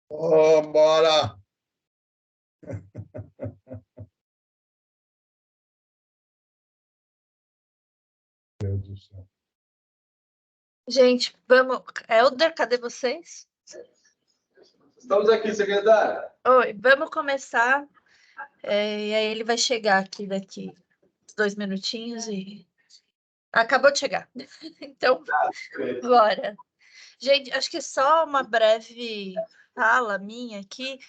Bora! Meu Deus do céu. Gente, vamos. Helder, cadê vocês? Estamos aqui, secretária. Oi, vamos começar. E aí ele vai chegar aqui daqui 2 minutinhos e. Acabou de chegar. Então, bora. Gente, acho que só uma breve fala minha aqui.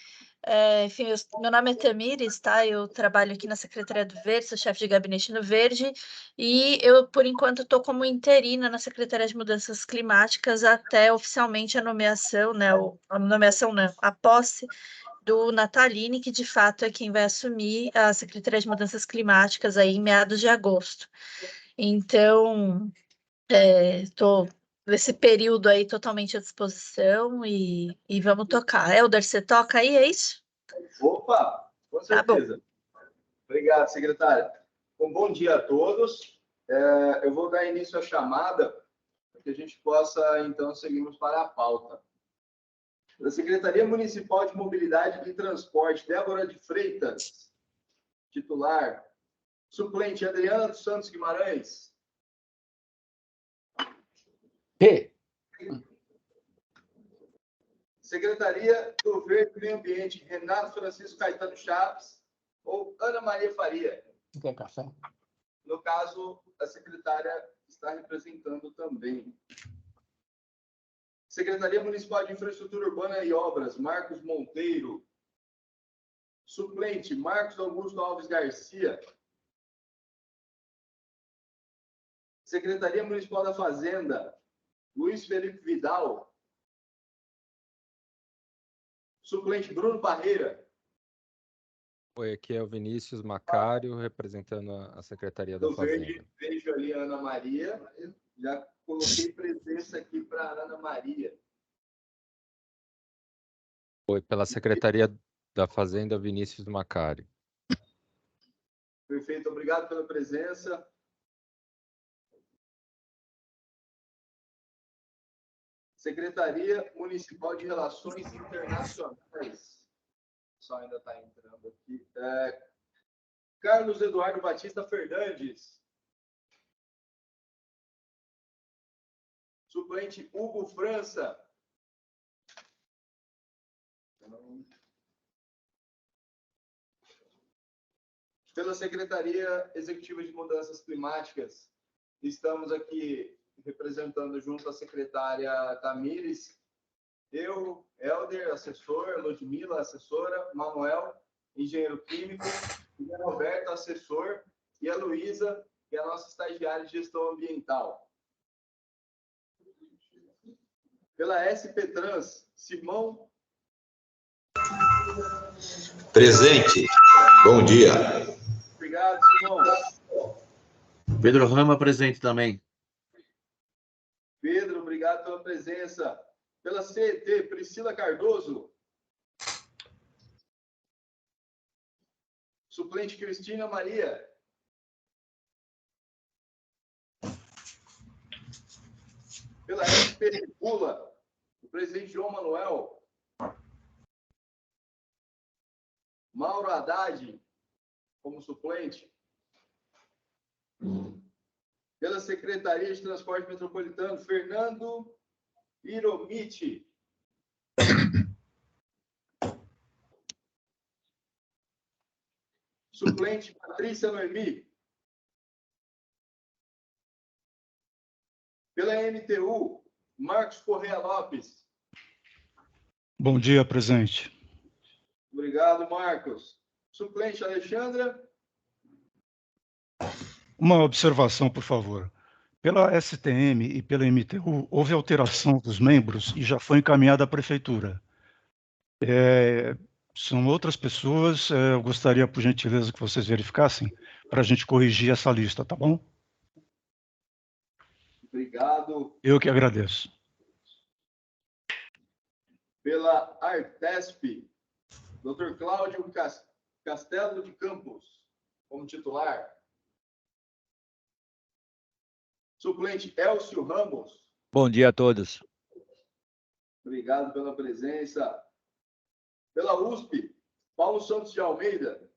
Enfim, meu nome é Tamires, tá? Eu trabalho aqui na Secretaria do Verde, sou chefe de gabinete no Verde, e eu, por enquanto, estou como interina na Secretaria de Mudanças Climáticas até oficialmente a nomeação, né? A nomeação não, a posse do Natalini, que de fato é quem vai assumir a Secretaria de Mudanças Climáticas aí em meados de agosto. Então, estou nesse período aí totalmente à disposição e vamos tocar. Helder, você toca aí, é isso? Opa, com certeza. Obrigado, secretária. Bom dia a todos. Eu vou dar início à chamada para que a gente possa, então, seguirmos para a pauta. Da Secretaria Municipal de Mobilidade e Transporte, Débora de Freitas, titular. Suplente, Adriana dos Santos Guimarães. P. Secretaria do Verde e Meio Ambiente, Renato Francisco Caetano Chaves ou Ana Maria Faria. Quer café? No caso, a secretária está representando também. Secretaria Municipal de Infraestrutura Urbana e Obras, Marcos Monteiro. Suplente, Marcos Augusto Alves Garcia. Secretaria Municipal da Fazenda, Luiz Felipe Vidal. Suplente, Bruno Parreira. Oi, aqui é o Vinícius Macário, representando a Secretaria da Do Fazenda. Verde, vejo ali a Ana Maria. Já coloquei presença aqui para a Ana Maria. Oi, pela Secretaria da Fazenda, Vinícius Macário. Perfeito, obrigado pela presença. Secretaria Municipal de Relações Internacionais. O pessoal ainda está entrando aqui. Carlos Eduardo Batista Fernandes. Suplente Hugo França. Pela Secretaria Executiva de Mudanças Climáticas, estamos aqui representando junto à secretária Tamires, eu, Helder, assessor, Ludmila, assessora, Manuel, engenheiro químico, e a Roberto, assessor, e a Luísa, que é a nossa estagiária de gestão ambiental. Pela SP Trans, Simão. Presente. Bom dia. Obrigado, Simão. Pedro Rama presente também. Pedro, obrigado pela presença. Pela CET, Priscila Cardoso. Suplente Cristina Maria. Pela SP Regula, o presidente João Manuel. Mauro Haddad, como suplente. Pela Secretaria de Transporte Metropolitano, Fernando Iromiti. Suplente, Patrícia Noemi. Pela MTU, Marcos Correa Lopes. Bom dia, presente. Obrigado, Marcos. Suplente, Alexandra. Uma observação, por favor. Pela STM e pela MTU, houve alteração dos membros e já foi encaminhada à Prefeitura. São outras pessoas, eu gostaria, por gentileza, que vocês verificassem, para a gente corrigir essa lista, tá bom? Obrigado. Eu que agradeço. Pela Artesp, Dr. Cláudio Castelo de Campos, como titular. Suplente Elcio Ramos. Bom dia a todos. Obrigado pela presença. Pela USP, Paulo Santos de Almeida.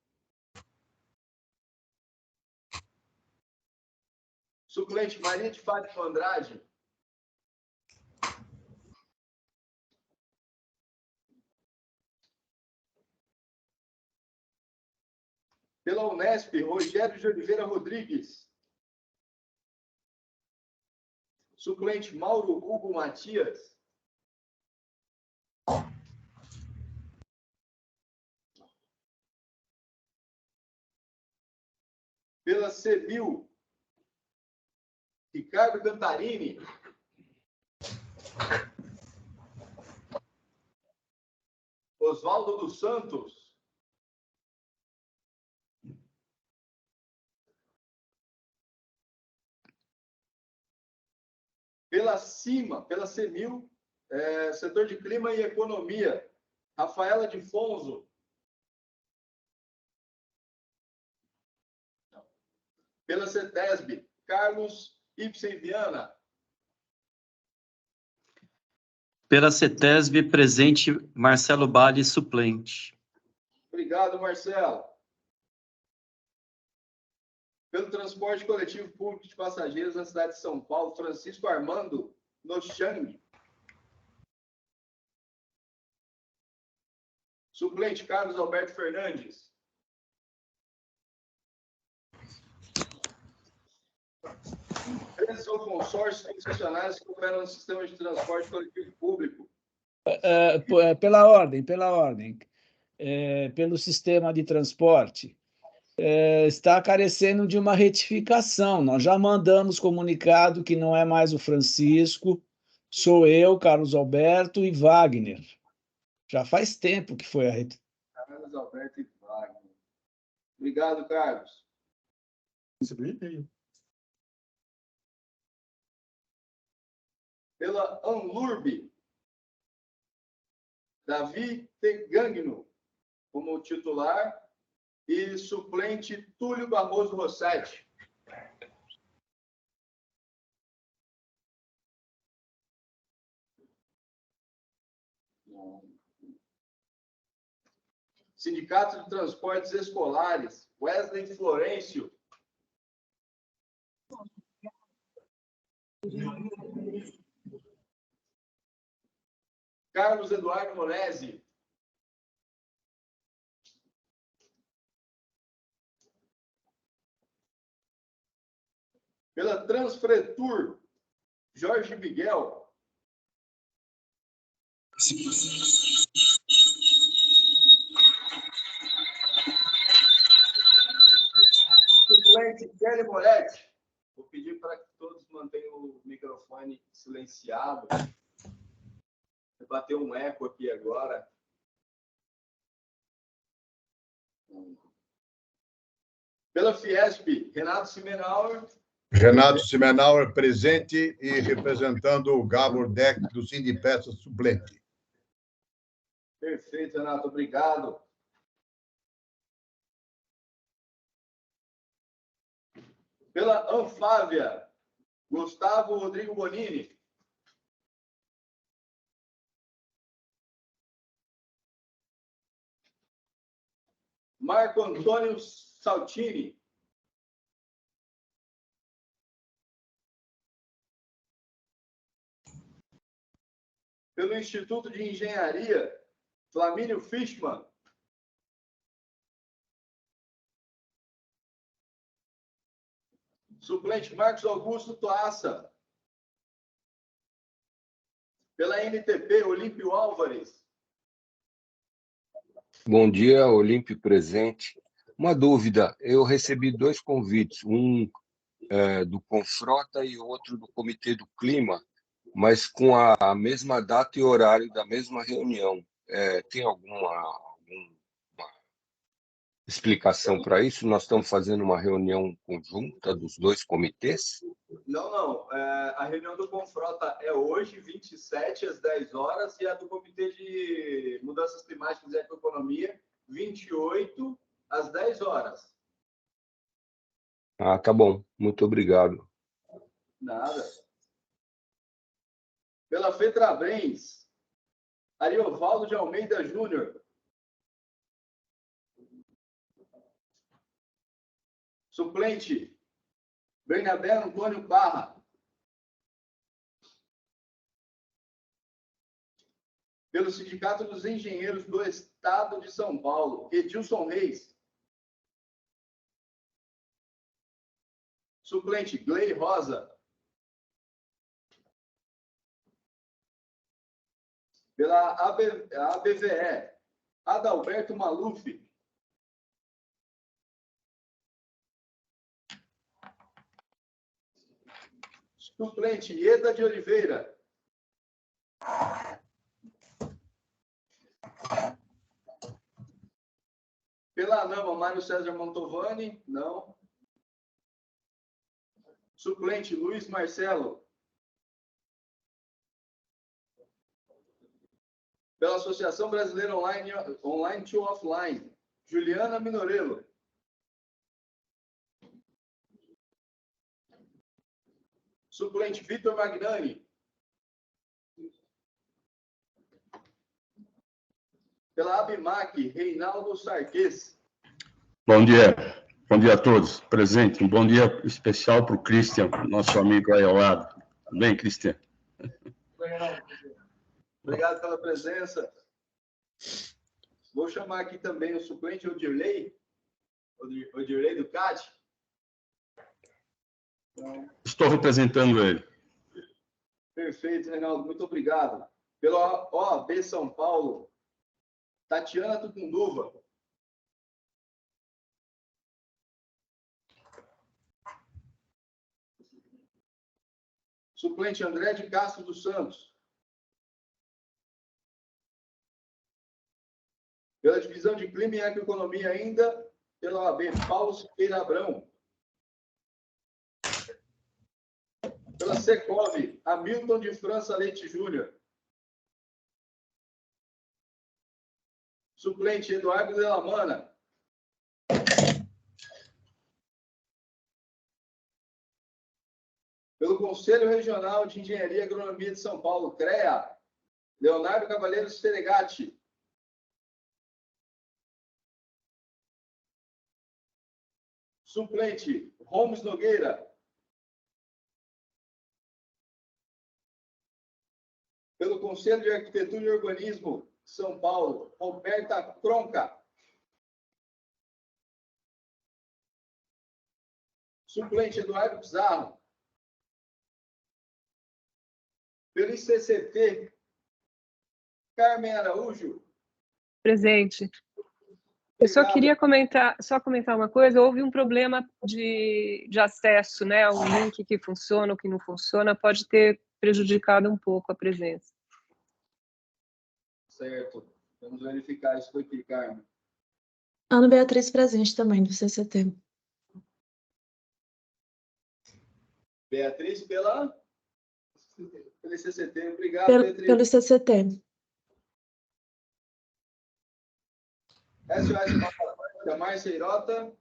Suplente Maria de Fátima Andrade. Pela Unesp, Rogério de Oliveira Rodrigues. Suplente Mauro Hugo Matias. Pela CEBIL, Ricardo Cantarini. Oswaldo dos Santos. Pela CIMA, pela CEMIL, Setor de Clima e Economia, Rafaela de Fonzo. Pela CETESB, Carlos Ipsen Viana. Pela CETESB, presente Marcelo Bale, suplente. Obrigado, Marcelo. Pelo transporte coletivo público de passageiros na cidade de São Paulo, Francisco Armando Nochang. Suplente Carlos Alberto Fernandes. Empresas ou consórcios concessionários que operam no sistema de transporte coletivo público. Pela ordem. Pelo sistema de transporte, está carecendo de uma retificação. Nós já mandamos comunicado que não é mais o Francisco, sou eu, Carlos Alberto e Wagner. Já faz tempo que foi a retificação. Carlos Alberto e Wagner. Obrigado, Carlos. Pela Anlurb, Davi Tegangno, como titular, e suplente Túlio Barroso Rossetti. Sindicato de Transportes Escolares, Wesley Florencio. Carlos Eduardo Monesi. Pela Transfretur, Jorge Miguel. Suplente Kelly Moretti. Vou pedir para que todos mantenham o microfone silenciado. Bateu um eco aqui agora. Pela Fiesp, Renato Simenauer. Renato Simenauer, presente e representando o Gabor Deck do Sindipeça suplente. Perfeito, Renato, obrigado. Pela Anfávia, Gustavo Rodrigo Bonini. Marco Antônio Saltini. Pelo Instituto de Engenharia, Flamínio Fischmann. Suplente Marcos Augusto Toassa. Pela NTP, Olímpio Álvares. Bom dia, Olímpio presente. Uma dúvida, eu recebi 2 convites, um do Confrota e outro do Comitê do Clima, mas com a mesma data e horário da mesma reunião. tem alguma explicação para isso? Nós estamos fazendo uma reunião conjunta dos dois comitês? Não. A reunião do Confrota é hoje, 27, às 10 horas, e a do Comitê de Mudanças Climáticas e Economia, 28, às 10 horas. Ah, tá bom. Muito obrigado. Nada. Pela FETRABRENS, Ariovaldo de Almeida Júnior. Suplente, Bernabé Antônio Barra. Pelo Sindicato dos Engenheiros do Estado de São Paulo, Edilson Reis. Suplente, Glei Rosa. Pela ABVE, Adalberto Maluf. Suplente, Ieda de Oliveira. Pela ANAMA, Mário César Mantovani. Não. Suplente, Luiz Marcelo. Pela Associação Brasileira Online to Offline, Juliana Minorello. Suplente, Vitor Magnani. Pela ABMAC, Reinaldo Sarquez. Bom dia. Bom dia a todos. Presente. Um bom dia especial para o Christian, nosso amigo aí ao lado. Tudo bem, Christian? Obrigado pela presença. Vou chamar aqui também o suplente Odirley do CAD. Estou representando ele. Perfeito, Reinaldo. Muito obrigado. Pela OAB São Paulo, Tatiana Tucunduva. Suplente André de Castro dos Santos. Pela Divisão de Clima e Economia ainda, pela OAB, Paulo Siqueira Abrão. Pela Secov, Hamilton de França Leite Júnior. Suplente Eduardo de la Mana. Pelo Conselho Regional de Engenharia e Agronomia de São Paulo, CREA, Leonardo Cavaleiro Seregati. Suplente, Holmes Nogueira. Pelo Conselho de Arquitetura e Urbanismo, São Paulo, Roberta Cronca. Suplente, Eduardo Pizarro. Pelo ICCT, Carmen Araújo. Presente. Eu só queria comentar uma coisa. Houve um problema de acesso, né? Um link que funciona, o que não funciona, pode ter prejudicado um pouco a presença. Certo. Vamos verificar isso aqui, Carmen. Ana Beatriz presente também, do CCT. Beatriz pelo CCT. Obrigado, Beatriz. Pelo CCT. SOS da Márcia Irota.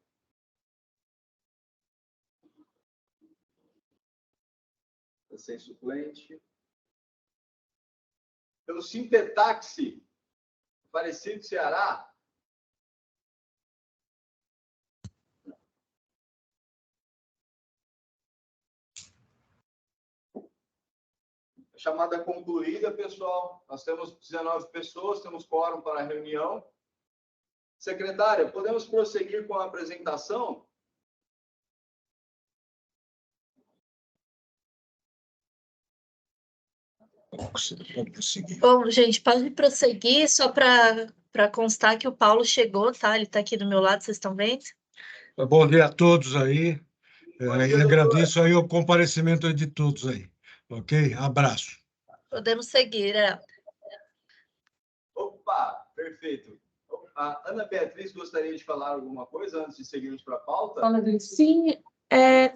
Sem suplente. Pelo Sintetaxi, Aparecido Ceará. Chamada concluída, pessoal. Nós temos 19 pessoas, temos quórum para a reunião. Secretária, podemos prosseguir com a apresentação? Bom, gente, pode prosseguir, só para constar que o Paulo chegou, tá? Ele está aqui do meu lado, vocês estão vendo? Bom dia a todos aí. E agradeço aí o comparecimento de todos aí. Ok? Abraço. Podemos seguir, Opa! Perfeito. A Ana Beatriz gostaria de falar alguma coisa antes de seguirmos para a pauta? Sim,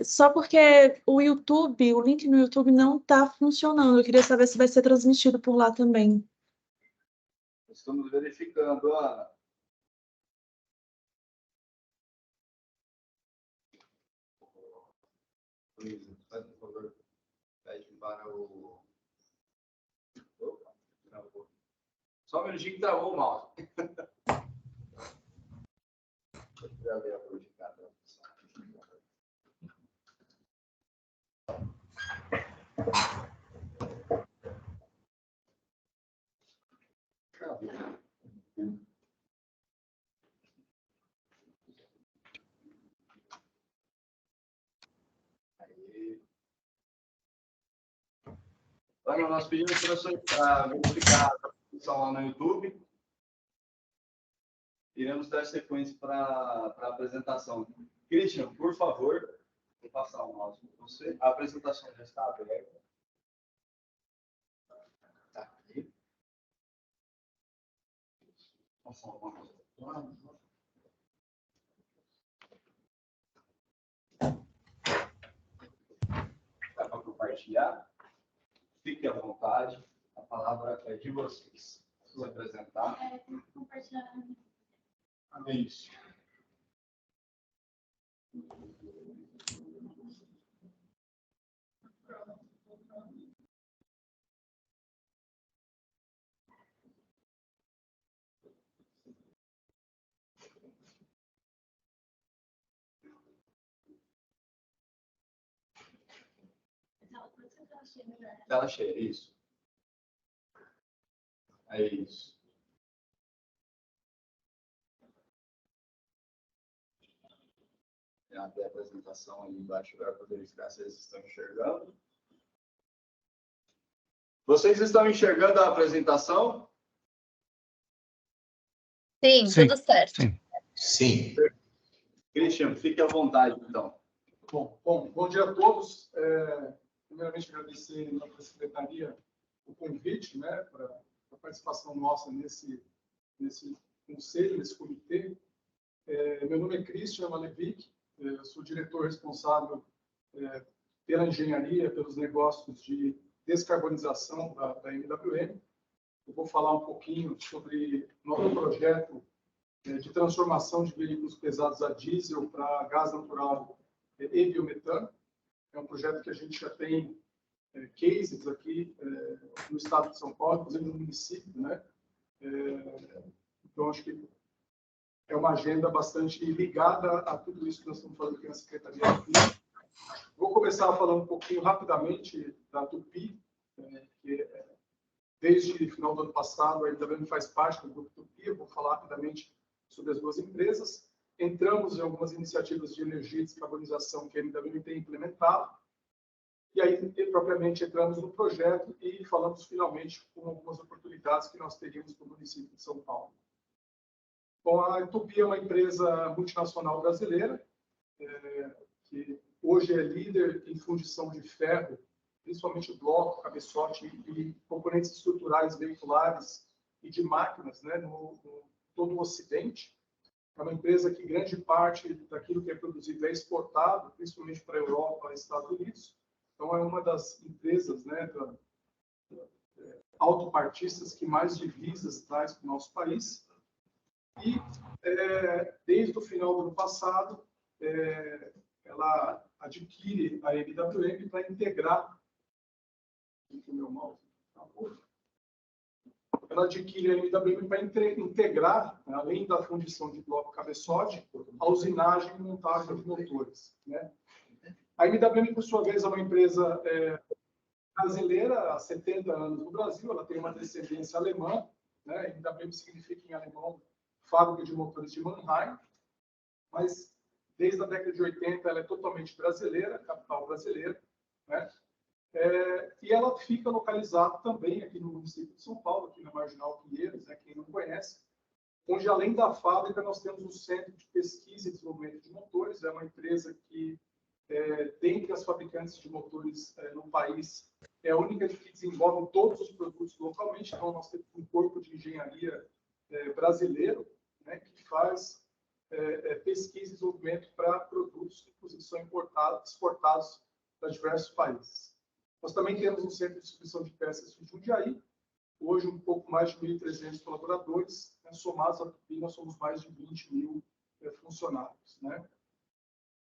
só porque o YouTube, o link no YouTube não está funcionando. Eu queria saber se vai ser transmitido por lá também. Estamos verificando, Ana. Luísa, faz um favor. Pede para o... Opa, travou. Só um minutinho que travou o mouse. Ana, nós pedimos para você verificar a transmissão lá no YouTube. Iremos dar sequência para a apresentação. Christian, por favor, vou passar o mouse para você. A apresentação já está aberta. Está aqui. Passar o mouse. Dá para compartilhar? Fique à vontade. A palavra é de vocês. Se apresentar. Compartilhar. É isso. Tela cheia, isso. É isso. Já tem a apresentação ali embaixo para poder verificar se eles estão enxergando. Vocês estão enxergando a apresentação? Sim, tudo certo. Sim. Christian, fique à vontade, então. Bom dia a todos. Primeiramente, agradecer à nossa secretaria o convite, né, para a participação nossa nesse conselho, nesse comitê. Meu nome é Christian Malevich, eu sou diretor responsável pela engenharia, pelos negócios de descarbonização da MWM. Eu vou falar um pouquinho sobre nosso projeto de transformação de veículos pesados a diesel para gás natural e biometano. É um projeto que a gente já tem cases aqui no estado de São Paulo, inclusive no município, né? Então, acho que é uma agenda bastante ligada a tudo isso que nós estamos falando aqui na Secretaria da Tupi. Vou começar falando um pouquinho rapidamente da Tupi, que desde o final do ano passado ainda bem faz parte do grupo Tupi. Eu vou falar rapidamente sobre as duas empresas. Entramos em algumas iniciativas de energia e descarbonização que a MWM tem implementado. E aí, propriamente, entramos no projeto e falamos finalmente com algumas oportunidades que nós teríamos no município de São Paulo. Bom, a Tupi é uma empresa multinacional brasileira, que hoje é líder em fundição de ferro, principalmente bloco, cabeçote e componentes estruturais veiculares e de máquinas, né, no todo o Ocidente. É uma empresa que grande parte daquilo que é produzido é exportado, principalmente para a Europa e Estados Unidos. Então, é uma das empresas, né, autopartistas que mais divisas traz para o nosso país. E, desde o final do ano passado, ela adquire a MWM para integrar... Ela adquire a MWM para integrar, além da fundição de bloco cabeçote, a usinagem e montagem de motores, né? A MWM, por sua vez, é uma empresa brasileira, há 70 anos no Brasil, ela tem uma descendência alemã, né? MWM significa em alemão Fábrica de Motores de Mannheim, mas desde a década de 80 ela é totalmente brasileira, capital brasileira, né? E ela fica localizada também aqui no município de São Paulo, aqui na Marginal Pinheiros, né, quem não conhece, onde além da fábrica nós temos um centro de pesquisa e desenvolvimento de motores. É uma empresa que, dentre as fabricantes de motores no país, é a única que desenvolve todos os produtos localmente. Então nós temos um corpo de engenharia brasileiro, né, que faz pesquisa e desenvolvimento para produtos que, inclusive, são exportados para diversos países. Nós também temos um centro de distribuição de peças em Jundiaí, hoje um pouco mais de 1.300 colaboradores, né, somados a Tupi, nós somos mais de 20 mil funcionários, né?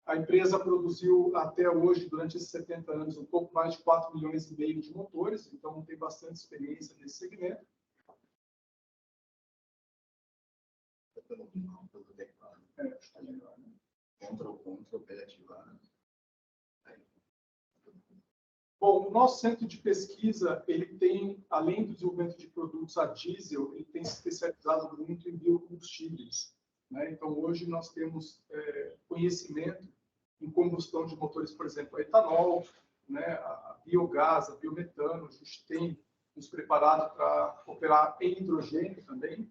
A empresa produziu até hoje, durante esses 70 anos, um pouco mais de 4,5 milhões de motores, então tem bastante experiência nesse segmento. Bom, o nosso centro de pesquisa, ele tem, além do desenvolvimento de produtos a diesel, ele tem se especializado muito em biocombustíveis, né? Então, hoje nós temos conhecimento em combustão de motores, por exemplo, a etanol, né, a biogás, a biometano. A gente tem nos preparado para operar em hidrogênio também,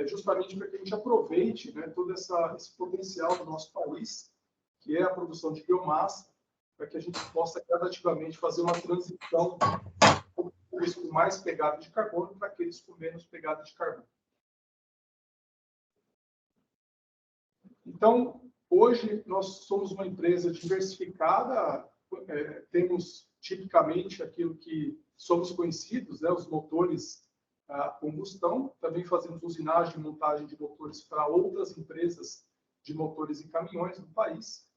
justamente para que a gente aproveite, né, todo esse potencial do nosso país, que é a produção de biomassa, para que a gente possa gradativamente fazer uma transição daqueles com mais pegada de carbono para aqueles com menos pegada de carbono. Então, hoje, nós somos uma empresa diversificada, temos tipicamente aquilo que somos conhecidos, né, os motores a combustão, também fazemos usinagem e montagem de motores para outras empresas de motores e caminhões no país.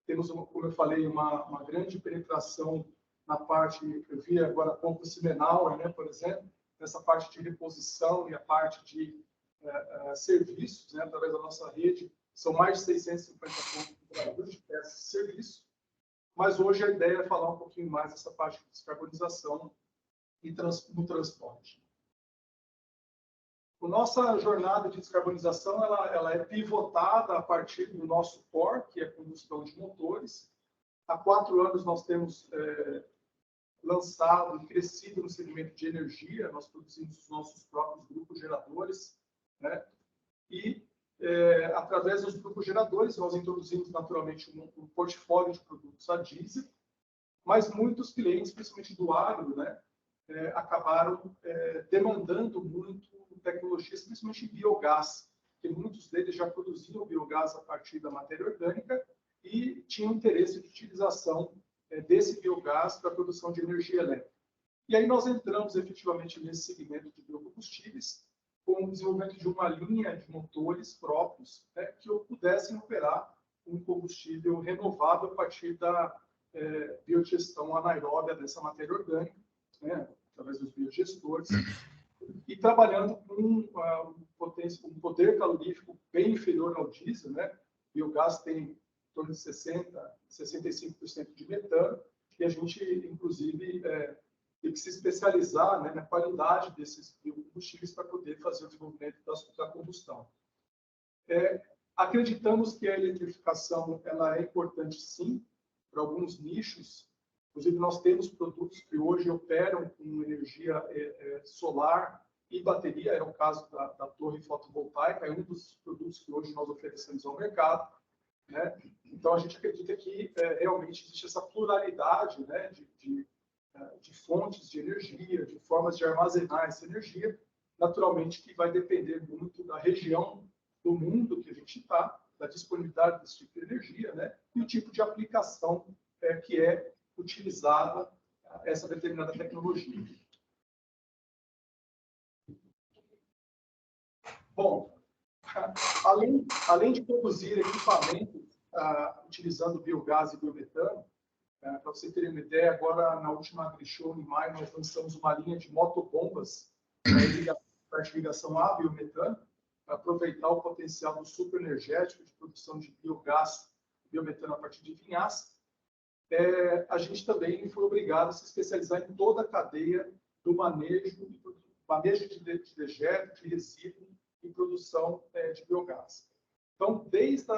Temos, como eu falei, uma grande penetração na parte, eu vi agora há pouco o Simenauer, né, por exemplo, nessa parte de reposição e a parte de serviços, né, através da nossa rede. São mais de 650 pontos de peças de serviço, mas hoje a ideia é falar um pouquinho mais dessa parte de descarbonização e no transporte. A nossa jornada de descarbonização ela é pivotada a partir do nosso core, que é a combustão de motores. Há 4 anos nós temos lançado e crescido no segmento de energia, nós produzimos os nossos próprios grupos geradores, né? E através dos grupos geradores, nós introduzimos naturalmente um portfólio de produtos a diesel, mas muitos clientes, principalmente do agro, né, acabaram demandando muito tecnologias, principalmente biogás, porque muitos deles já produziam biogás a partir da matéria orgânica e tinham interesse de utilização desse biogás para a produção de energia elétrica. E aí nós entramos efetivamente nesse segmento de biocombustíveis, com o desenvolvimento de uma linha de motores próprios, né, que pudessem operar um combustível renovável a partir da biodigestão anaeróbia dessa matéria orgânica, né, através dos biogestores, e trabalhando com um poder calorífico bem inferior ao diesel, né? O biogás tem em torno de 65% de metano, e a gente, inclusive, tem que se especializar, né, na qualidade desses biocombustíveis para poder fazer o desenvolvimento da combustão. Acreditamos que a eletrificação ela é importante, sim, para alguns nichos. Inclusive, nós temos produtos que hoje operam com energia solar e bateria, é o caso da torre fotovoltaica, é um dos produtos que hoje nós oferecemos ao mercado, né? Então, a gente acredita que realmente existe essa pluralidade, né, de fontes de energia, de formas de armazenar essa energia, naturalmente que vai depender muito da região do mundo que a gente está, da disponibilidade desse tipo de energia, né, e o tipo de aplicação que é utilizada essa determinada tecnologia. Bom, além de produzir equipamentos utilizando biogás e biometano, para você ter uma ideia, agora na última AgriShow, em maio, nós lançamos uma linha de motobombas para ligação a biometano, para aproveitar o potencial do superenergético de produção de biogás e biometano a partir de vinhaça. A gente também foi obrigado a se especializar em toda a cadeia do manejo de dejeto, de resíduo e produção de biogás. Então, desde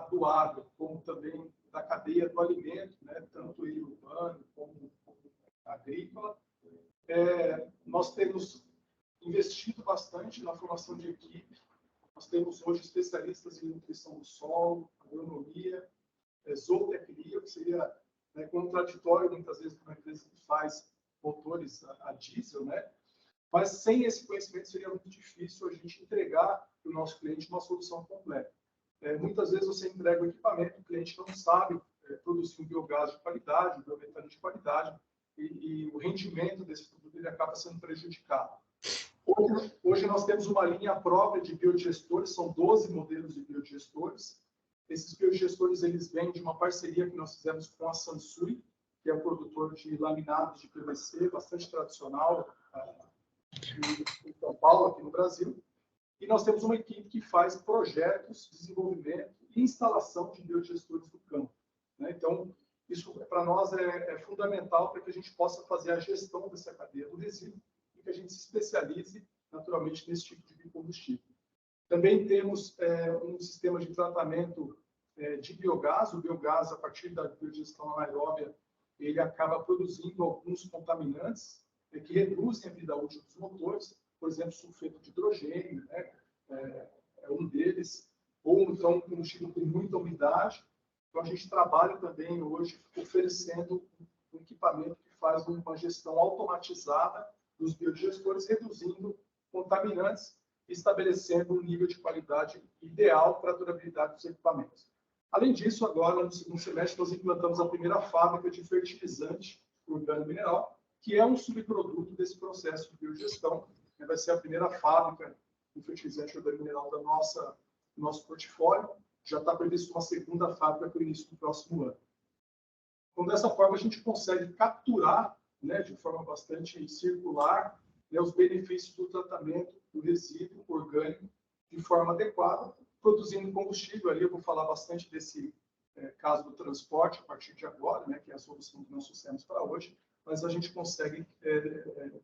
do agro, como também da cadeia do alimento, né, tanto ele urbano como agrícola, nós temos investido bastante na formação de equipe. Nós temos hoje especialistas em nutrição do solo, agronomia, zootecnia, que seria contraditório muitas vezes para uma empresa que faz motores a diesel, né? Mas sem esse conhecimento seria muito difícil a gente entregar para o nosso cliente uma solução completa. Muitas vezes você entrega o equipamento, o cliente não sabe produzir um biogás de qualidade, um biometano de qualidade, e o rendimento desse produto ele acaba sendo prejudicado. Hoje nós temos uma linha própria de biodigestores, são 12 modelos de biodigestores. Esses biodigestores eles vêm de uma parceria que nós fizemos com a Sansui, que é um produtor de laminados de PVC, bastante tradicional, em São Paulo, aqui no Brasil. E nós temos uma equipe que faz projetos, desenvolvimento e instalação de biodigestores no campo. Então, isso para nós é fundamental para que a gente possa fazer a gestão dessa cadeia do resíduo e que a gente se especialize, naturalmente, nesse tipo de biocombustível. Também temos um sistema de tratamento de biogás. O biogás, a partir da biodigestão anaeróbia, ele acaba produzindo alguns contaminantes que reduzem a vida útil dos motores, por exemplo, sulfeto de hidrogênio, é um deles, ou então combustível com muita umidade. Então, a gente trabalha também hoje oferecendo um equipamento que faz uma gestão automatizada dos biodigestores, reduzindo contaminantes e estabelecendo um nível de qualidade ideal para a durabilidade dos equipamentos. Além disso, agora, no segundo semestre, nós implantamos a primeira fábrica de fertilizante organo-mineral, que é um subproduto desse processo de biodigestão. Vai ser a primeira fábrica de fertilizante organo-mineral do nosso portfólio. Já está previsto uma segunda fábrica para o início do próximo ano. Então, dessa forma, a gente consegue capturar, de forma bastante circular, os benefícios do tratamento do resíduo orgânico de forma adequada, produzindo combustível. Ali eu vou falar bastante desse caso do transporte a partir de agora, que é a solução que nós trouxemos para hoje, mas a gente consegue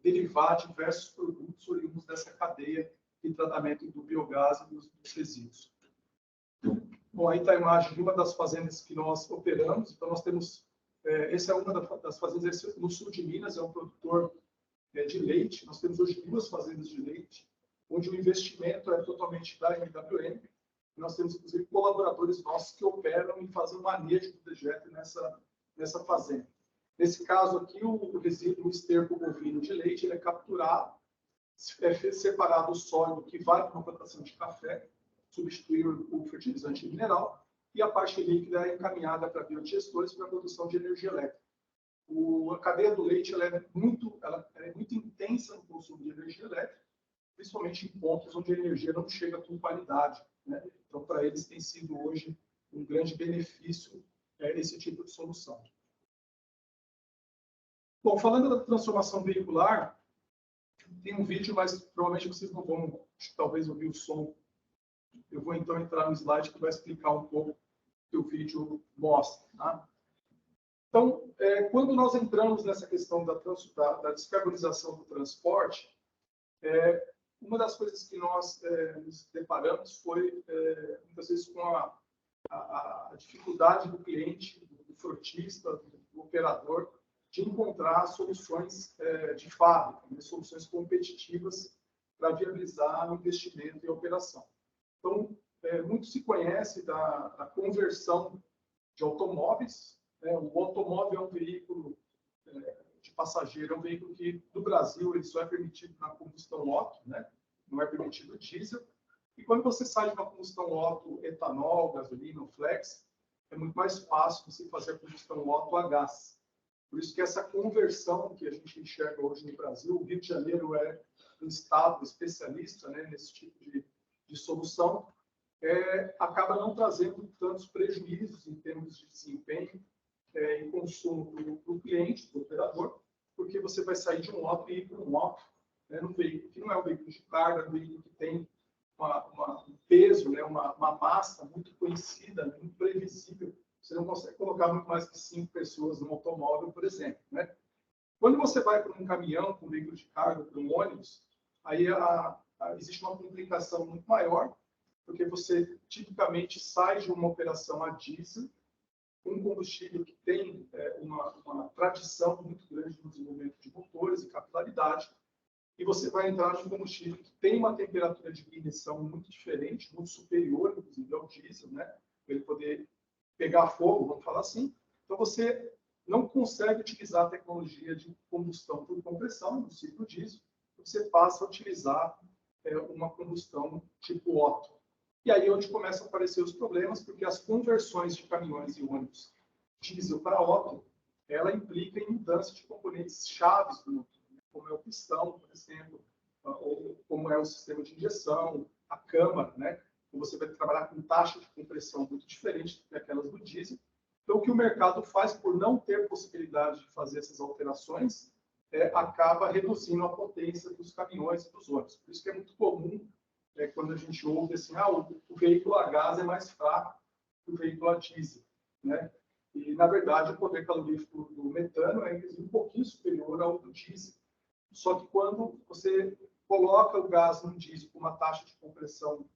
derivar diversos produtos oriundos dessa cadeia de tratamento do biogás e dos resíduos. Bom, aí está a imagem de uma das fazendas que nós operamos. Então, nós temos... essa é uma das fazendas no sul de Minas, é um produtor de leite. Nós temos hoje 2 fazendas de leite, onde o investimento é totalmente da MWM. Nós temos, inclusive, colaboradores nossos que operam e fazem o manejo do dejeto nessa fazenda. Nesse caso aqui, o resíduo, o esterco bovino de leite, ele é capturado, é separado o sólido que vai para uma plantação de café, substituir o fertilizante mineral, e a parte líquida é encaminhada para biodigestores para a produção de energia elétrica. A cadeia do leite ela é muito intensa no consumo de energia elétrica, principalmente em pontos onde a energia não chega com qualidade. Então, para eles tem sido hoje um grande benefício esse tipo de solução. Bom, falando da transformação veicular, tem um vídeo, mas provavelmente vocês não vão, talvez, ouvir o som. Eu vou, então, entrar no slide que vai explicar um pouco o que o vídeo mostra. Tá? Então, quando nós entramos nessa questão da descarbonização do transporte, uma das coisas que nós nos deparamos foi, muitas vezes, com a dificuldade do cliente, do frotista, do operador, de encontrar soluções de fábrica, soluções competitivas para viabilizar o investimento e a operação. Então, muito se conhece da conversão de automóveis. O automóvel é um veículo de passageiro, é um veículo que, no Brasil, ele só é permitido na combustão Otto, não é permitido diesel. E quando você sai de uma combustão Otto, etanol, gasolina, flex, é muito mais fácil você fazer a combustão Otto a gás. Por isso que essa conversão que a gente enxerga hoje no Brasil, o Rio de Janeiro é um estado especialista nesse tipo de solução, acaba não trazendo tantos prejuízos em termos de desempenho e consumo para o cliente, para o operador, porque você vai sair de um Otto e ir para um Otto, num veículo que não é um veículo de carga, é um veículo que tem um peso, uma massa muito conhecida, muito previsível. Você não consegue colocar muito mais que 5 pessoas no automóvel, por exemplo. Quando você vai para um caminhão, para um veículo de carga, para um ônibus, aí existe uma complicação muito maior, porque você tipicamente sai de uma operação a diesel, um combustível que tem uma tradição muito grande no desenvolvimento de motores e capilaridade, e você vai entrar num combustível que tem uma temperatura de ignição muito diferente, muito superior, inclusive, ao diesel, para ele poder pegar fogo, vamos falar assim. Então, você não consegue utilizar a tecnologia de combustão por compressão no ciclo diesel, você passa a utilizar uma combustão tipo Otto. E aí é onde começam a aparecer os problemas, porque as conversões de caminhões e ônibus diesel para Otto, ela implica em mudança de componentes chaves do motor, né? Como é o pistão, por exemplo, ou como é o sistema de injeção, a câmara, né? Você vai trabalhar com taxa de compressão muito diferente daquelas do diesel. Então, o que o mercado faz, por não ter possibilidade de fazer essas alterações, acaba reduzindo a potência dos caminhões e dos ônibus. Por isso que é muito comum, quando a gente ouve assim, o veículo a gás é mais fraco que o veículo a diesel, né? E, na verdade, o poder calorífico do metano é um pouquinho superior ao do diesel. Só que quando você coloca o gás num diesel com uma taxa de compressão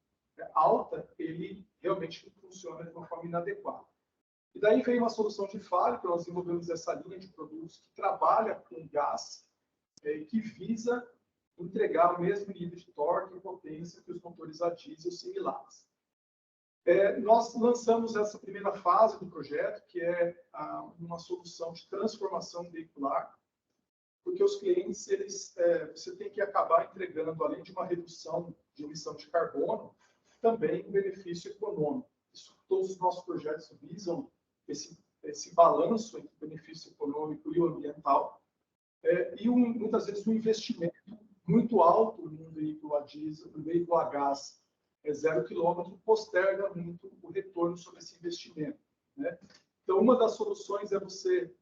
alta, ele realmente funciona de uma forma inadequada. E daí veio uma solução de falha, que nós desenvolvemos essa linha de produtos que trabalha com gás, que visa entregar o mesmo nível de torque e potência que os motores a diesel similares. Nós lançamos essa primeira fase do projeto, que é uma solução de transformação veicular, porque os clientes, você tem que acabar entregando, além de uma redução de emissão de carbono, também um benefício econômico. Isso, todos os nossos projetos visam esse balanço entre o benefício econômico e o ambiental, e muitas vezes um investimento muito alto num veículo a diesel, no veículo a gás, 0 km, posterga muito o retorno sobre esse investimento, né? Então, uma das soluções é você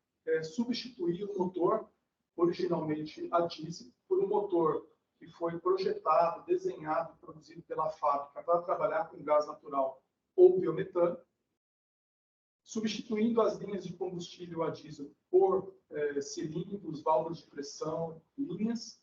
substituir o motor, originalmente a diesel, por um motor que foi projetado, desenhado, produzido pela fábrica para trabalhar com gás natural ou biometano, substituindo as linhas de combustível a diesel por cilindros, válvulas de pressão, linhas,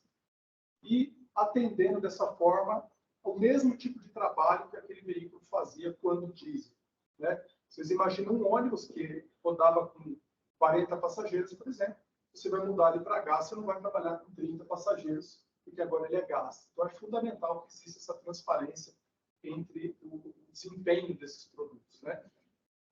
e atendendo dessa forma o mesmo tipo de trabalho que aquele veículo fazia quando diesel, né? Vocês imaginam um ônibus que rodava com 40 passageiros, por exemplo, você vai mudar ele para gás, você não vai trabalhar com 30 passageiros, porque agora ele é gás. Então é fundamental que exista essa transparência entre o desempenho desses produtos, né?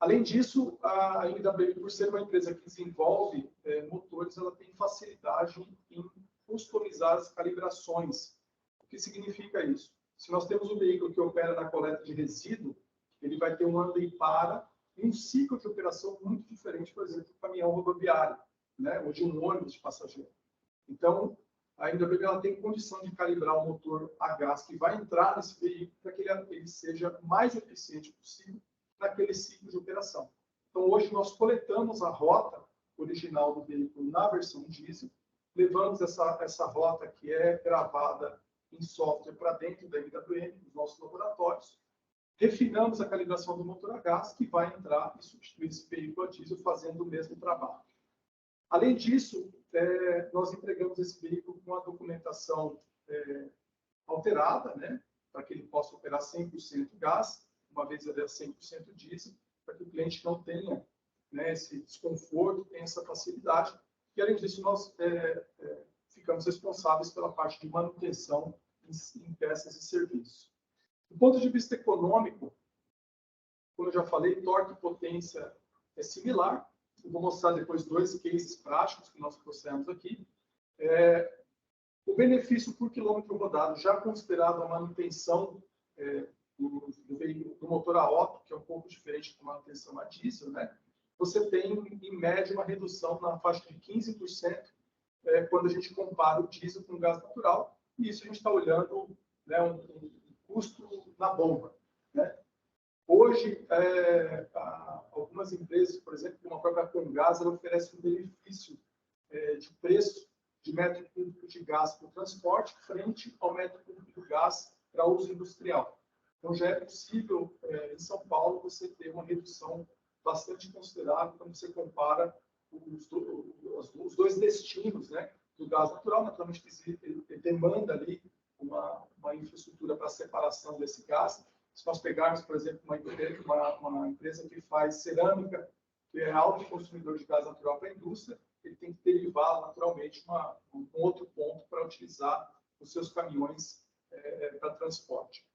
Além disso, a MWM, por ser uma empresa que desenvolve motores, ela tem facilidade em customizar as calibrações. O que significa isso? Se nós temos um veículo que opera na coleta de resíduo, ele vai ter um anda e para e um ciclo de operação muito diferente, por exemplo, do caminhão rodoviário, né? Ou de um ônibus de passageiro. Então, a MWM ela tem condição de calibrar o motor a gás que vai entrar nesse veículo para que ele seja mais eficiente possível naquele ciclo de operação. Então, hoje nós coletamos a rota original do veículo na versão diesel, levamos essa rota que é gravada em software para dentro da MWM, dos nossos laboratórios, refinamos a calibração do motor a gás, que vai entrar e substituir esse veículo a diesel, fazendo o mesmo trabalho. Além disso, nós entregamos esse veículo com a documentação alterada, né, para que ele possa operar 100% gás, uma vez ele é 100% diesel, para que o cliente não tenha, né, esse desconforto, tenha essa facilidade. E, além disso, nós ficamos responsáveis pela parte de manutenção em peças e serviços. Do ponto de vista econômico, como eu já falei, torque e potência é similar. Eu vou mostrar depois 2 cases práticos que nós trouxemos aqui. O benefício por quilômetro rodado, já considerado a manutenção do veículo, do motor a Otto, que é um pouco diferente da manutenção a diesel, né? Você tem, em média, uma redução na faixa de 15% quando a gente compara o diesel com o gás natural, e isso a gente está olhando, né, um custo na bomba, né? Hoje, algumas empresas, por exemplo, como a própria Comgás, ela oferece um benefício de preço de metro cúbico de gás para o transporte frente ao metro cúbico de gás para uso industrial. Então, já é possível, em São Paulo, você ter uma redução bastante considerável quando você compara os dois destinos, né, do gás natural. Naturalmente, ele demanda ali uma infraestrutura para a separação desse gás. Se nós pegarmos, por exemplo, uma empresa que faz cerâmica, que é alto consumidor de gás natural para a indústria, ele tem que derivar naturalmente um outro ponto para utilizar os seus caminhões para transporte.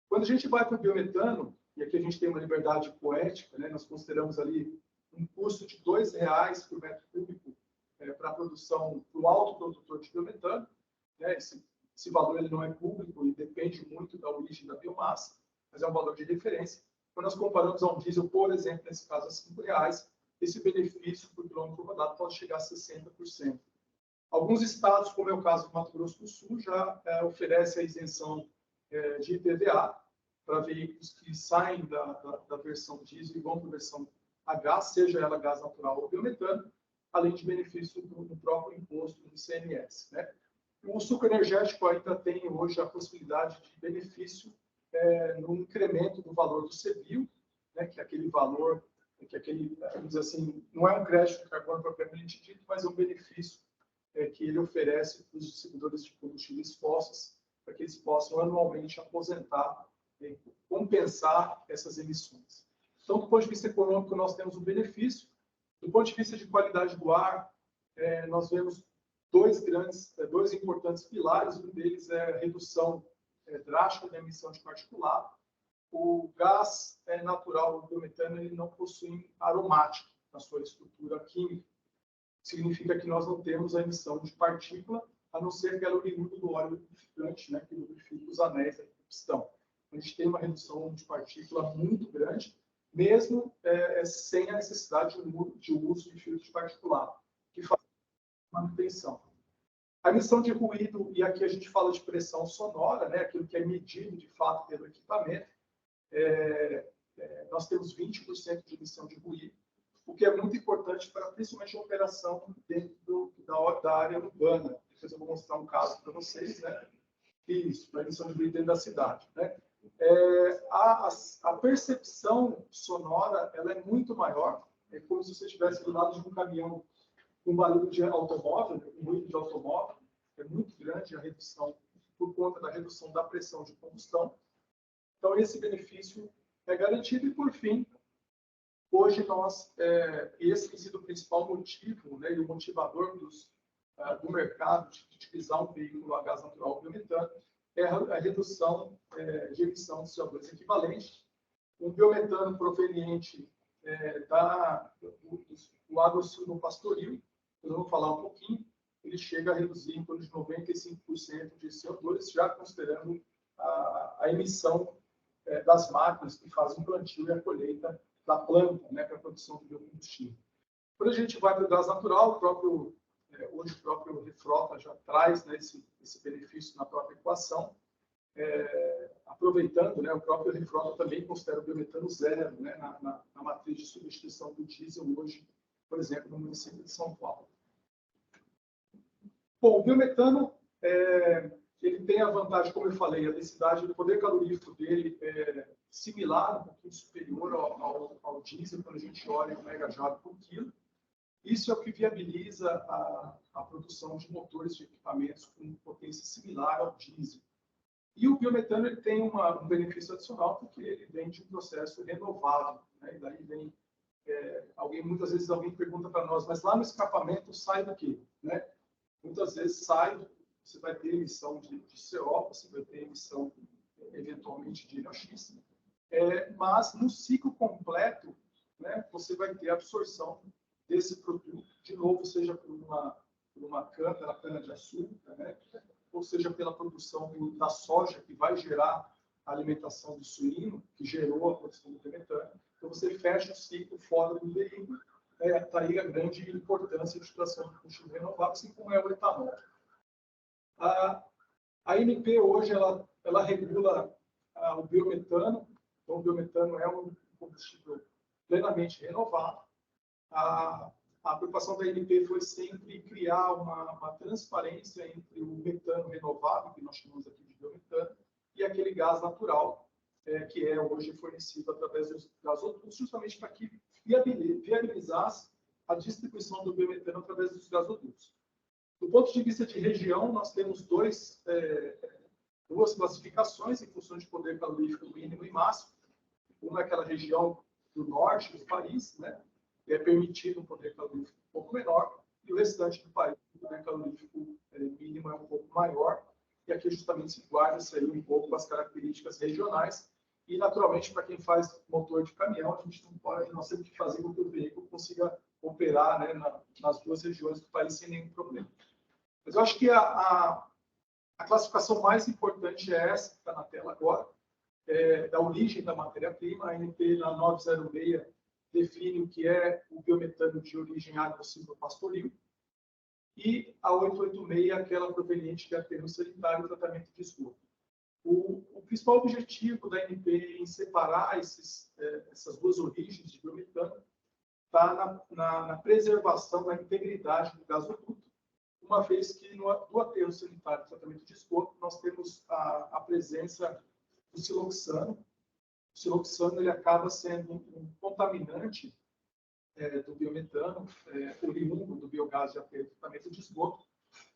Quando a gente vai para o biometano, e aqui a gente tem uma liberdade poética, né, nós consideramos ali um custo de R$ 2 por metro cúbico para a produção do autoprodutor de biometano, né, esse Esse valor ele não é público e depende muito da origem da biomassa, mas é um valor de referência. Quando nós comparamos a um diesel, por exemplo, nesse caso a R$5, esse benefício por quilômetro rodado pode chegar a 60%. Alguns estados, como é o caso do Mato Grosso do Sul, já oferecem a isenção de IPVA para veículos que saem da versão diesel e vão para a versão a gás, seja ela gás natural ou biometano, além de benefício do próprio imposto do ICMS, né? O suco energético ainda tem hoje a possibilidade de benefício no incremento do valor do CBIO, né, que é aquele valor, vamos dizer assim, não é um crédito de carbono propriamente dito, mas é um benefício que ele oferece para os distribuidores de combustíveis fósseis, para que eles possam anualmente aposentar e compensar essas emissões. Então, do ponto de vista econômico, nós temos um benefício. Do ponto de vista de qualidade do ar, nós vemos dois importantes pilares. Um deles é a redução drástica da emissão de particulado. O gás natural, o biometano, ele não possui aromático na sua estrutura química. Significa que nós não temos a emissão de partícula, a não ser que ela oriunda do óleo lubrificante, né, que lubrifica os anéis da pistão. A gente tem uma redução de partícula muito grande, mesmo sem a necessidade de uso de filtro de particulado, que faz manutenção. A emissão de ruído, e aqui a gente fala de pressão sonora, né, aquilo que é medido de fato pelo equipamento, nós temos 20% de emissão de ruído, o que é muito importante para principalmente a operação dentro da área urbana. Depois eu vou mostrar um caso para vocês, né? Isso, para a emissão de ruído dentro da cidade, né? A percepção sonora ela é muito maior, é como se você estivesse do lado de um caminhão com barulho de automóvel, com ruído de automóvel, é muito grande a redução, por conta da redução da pressão de combustão. Então, esse benefício é garantido. E, por fim, hoje esse tem sido o principal motivo, né, e o motivador do mercado de utilizar um veículo a gás natural biometano, é a redução de emissão de CO2 equivalente. Um biometano proveniente do agro pastoril, eu vou falar um pouquinho, ele chega a reduzir em torno de 95% de CO2, já considerando a emissão das máquinas que fazem o plantio e a colheita da planta, né, para a produção de biocombustível. Quando a gente vai para o gás natural, hoje o próprio Refrota já traz, né, esse benefício na própria equação, aproveitando, né, o próprio Refrota também considera o biometano zero, né, na matriz de substituição do diesel hoje, por exemplo, no município de São Paulo. Bom, o biometano, ele tem a vantagem, como eu falei, a densidade do poder calorífico dele é similar, um pouquinho superior ao diesel, quando a gente olha o megajoule por quilo. Isso é o que viabiliza a produção de motores de equipamentos com potência similar ao diesel. E o biometano ele tem um benefício adicional, porque ele vem de um processo renovável, né? E daí vem muitas vezes alguém pergunta para nós, mas lá no escapamento sai do quê? Né? Muitas vezes você vai ter emissão de CO, você vai ter emissão, eventualmente, de NOx, mas no ciclo completo, né, você vai ter absorção desse produto, de novo, seja por uma cana de açúcar, né, ou seja pela produção da soja, que vai gerar a alimentação do suíno, que gerou a produção do biometano. Então, você fecha o ciclo fora do veículo, está aí a grande importância de utilização de combustível renovável, assim como é o etanol. A ANP hoje ela regula o biometano. Então, o biometano é um combustível plenamente renovável. A preocupação da ANP foi sempre criar uma transparência entre o metano renovável, que nós chamamos aqui de biometano, e aquele gás natural, que é hoje fornecido através dos gasodutos, justamente para que viabilizasse a distribuição do biometano através dos gasodutos. Do ponto de vista de região, nós temos duas classificações em função de poder calorífico mínimo e máximo. Uma é aquela região do norte do país, né, que é permitido um poder calorífico um pouco menor, e o restante do país, o poder calorífico mínimo é um pouco maior, e aqui justamente se guarda-se aí um pouco as características regionais, e naturalmente para quem faz motor de caminhão, a gente nós temos que fazer com que o veículo consiga operar, né, nas duas regiões do país sem nenhum problema. Mas eu acho que a A classificação mais importante é essa, que está na tela agora, da origem da matéria-prima. A ANP, na 906, define o que é o biometano de origem água-silvopastoril. E a 886, aquela proveniente de aterro sanitário e tratamento de esgoto. O principal objetivo da ANP em separar essas duas origens de biometano está na preservação da integridade do gasoduto, uma vez que no aterro sanitário e tratamento de esgoto nós temos a presença do siloxano. O siloxano ele acaba sendo um contaminante do biometano, oriundo do biogás de aterro e tratamento de esgoto,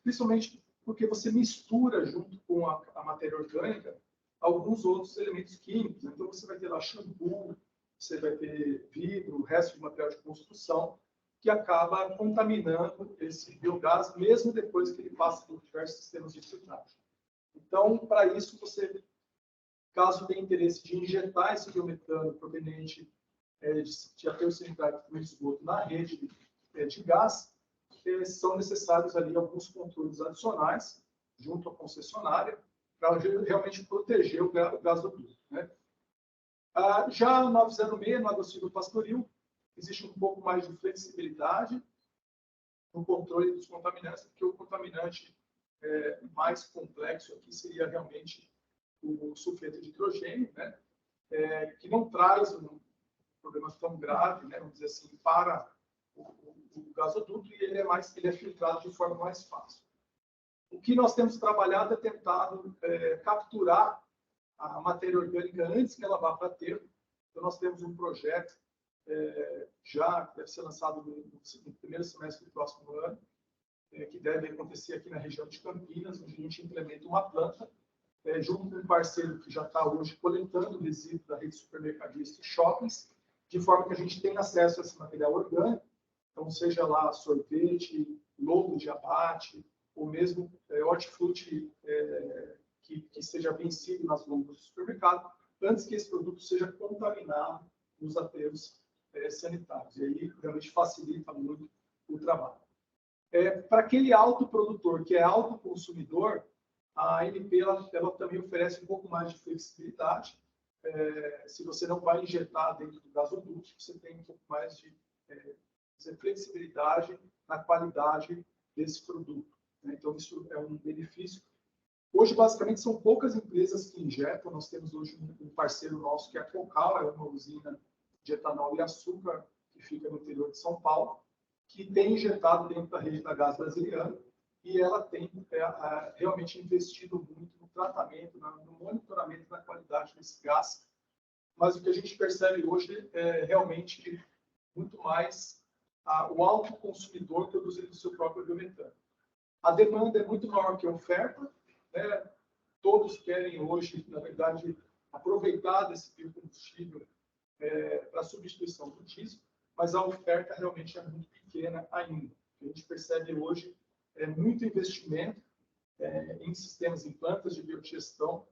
principalmente porque você mistura junto com a matéria orgânica alguns outros elementos químicos. Então, você vai ter lá shampoo, você vai ter vidro, resto de material de construção, que acaba contaminando esse biogás, mesmo depois que ele passa por diversos sistemas de filtragem. Então, para isso, você, caso tenha interesse de injetar esse biometano proveniente de aterro sanitário e tratamento de esgoto na rede de gás, são necessários ali alguns controles adicionais junto à concessionária para realmente proteger o gasoduto, né? Já a 906, no água-silvopastoril, existe um pouco mais de flexibilidade no controle dos contaminantes, porque o contaminante mais complexo aqui seria realmente o sulfeto de hidrogênio, né? Que não traz um problema tão grave, né? Vamos dizer assim, para o gasoduto, e ele é filtrado de forma mais fácil. O que nós temos trabalhado é tentado capturar a matéria orgânica antes que ela vá para aterro. Então, nós temos um projeto já que deve ser lançado no primeiro semestre do próximo ano, que deve acontecer aqui na região de Campinas, onde a gente implementa uma planta, junto com um parceiro que já está hoje coletando resíduos da rede supermercadista e shoppings, de forma que a gente tenha acesso a esse material orgânico. Então, seja lá sorvete, lobo de abate, ou mesmo hortifruti que seja vencido nas lombas do supermercado, antes que esse produto seja contaminado nos aterros sanitários. E aí, realmente, facilita muito o trabalho. Para aquele autoprodutor, que é autoconsumidor, a ANP ela também oferece um pouco mais de flexibilidade. Se você não vai injetar dentro do gasoduto, você tem um pouco mais de flexibilidade na qualidade desse produto, né? Então, isso é um benefício. Hoje, basicamente, são poucas empresas que injetam. Nós temos hoje um parceiro nosso, que é a Cocal, é uma usina de etanol e açúcar, que fica no interior de São Paulo, que tem injetado dentro da rede da Gás Brasiliana, e ela tem realmente investido muito no tratamento, no monitoramento da qualidade desse gás. Mas o que a gente percebe hoje é realmente muito mais o autoconsumidor produzindo o seu próprio biometano. A demanda é muito maior que a oferta, né? Todos querem hoje, na verdade, aproveitar desse biocombustível para a substituição do diesel, mas a oferta realmente é muito pequena ainda. A gente percebe hoje muito investimento em sistemas, em plantas de biodigestão,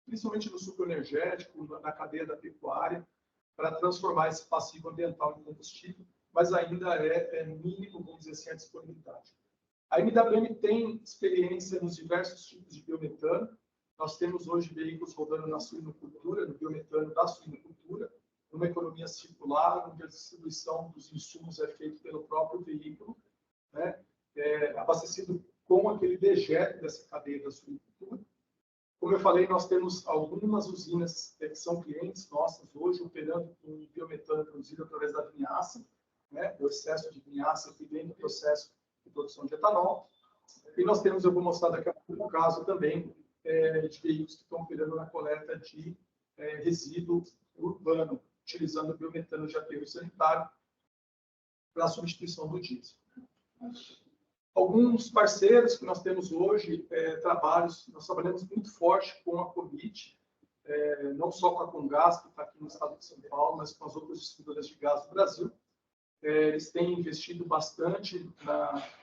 principalmente no suco energético, na cadeia da pecuária, para transformar esse passivo ambiental em combustível, mas ainda é mínimo, vamos dizer assim, a disponibilidade. A MWM tem experiência nos diversos tipos de biometano. Nós temos hoje veículos rodando na suinocultura, no biometano da suinocultura, numa economia circular, onde a distribuição dos insumos é feita pelo próprio veículo, né? Abastecido com aquele dejeto dessa cadeia da suinocultura. Como eu falei, nós temos algumas usinas que são clientes nossas hoje, operando com biometano produzido através da vinhaça, né? Do excesso de vinhaça que vem do processo de produção de etanol. E nós temos, eu vou mostrar daqui a pouco, um caso também de veículos que estão operando na coleta de resíduo urbano, utilizando o biometano de aterro sanitário para a substituição do diesel. Alguns parceiros que nós temos hoje, nós trabalhamos muito forte com a Commit, não só com a Comgás, que está aqui no estado de São Paulo, mas com as outras distribuidoras de gás do Brasil. Eles têm investido bastante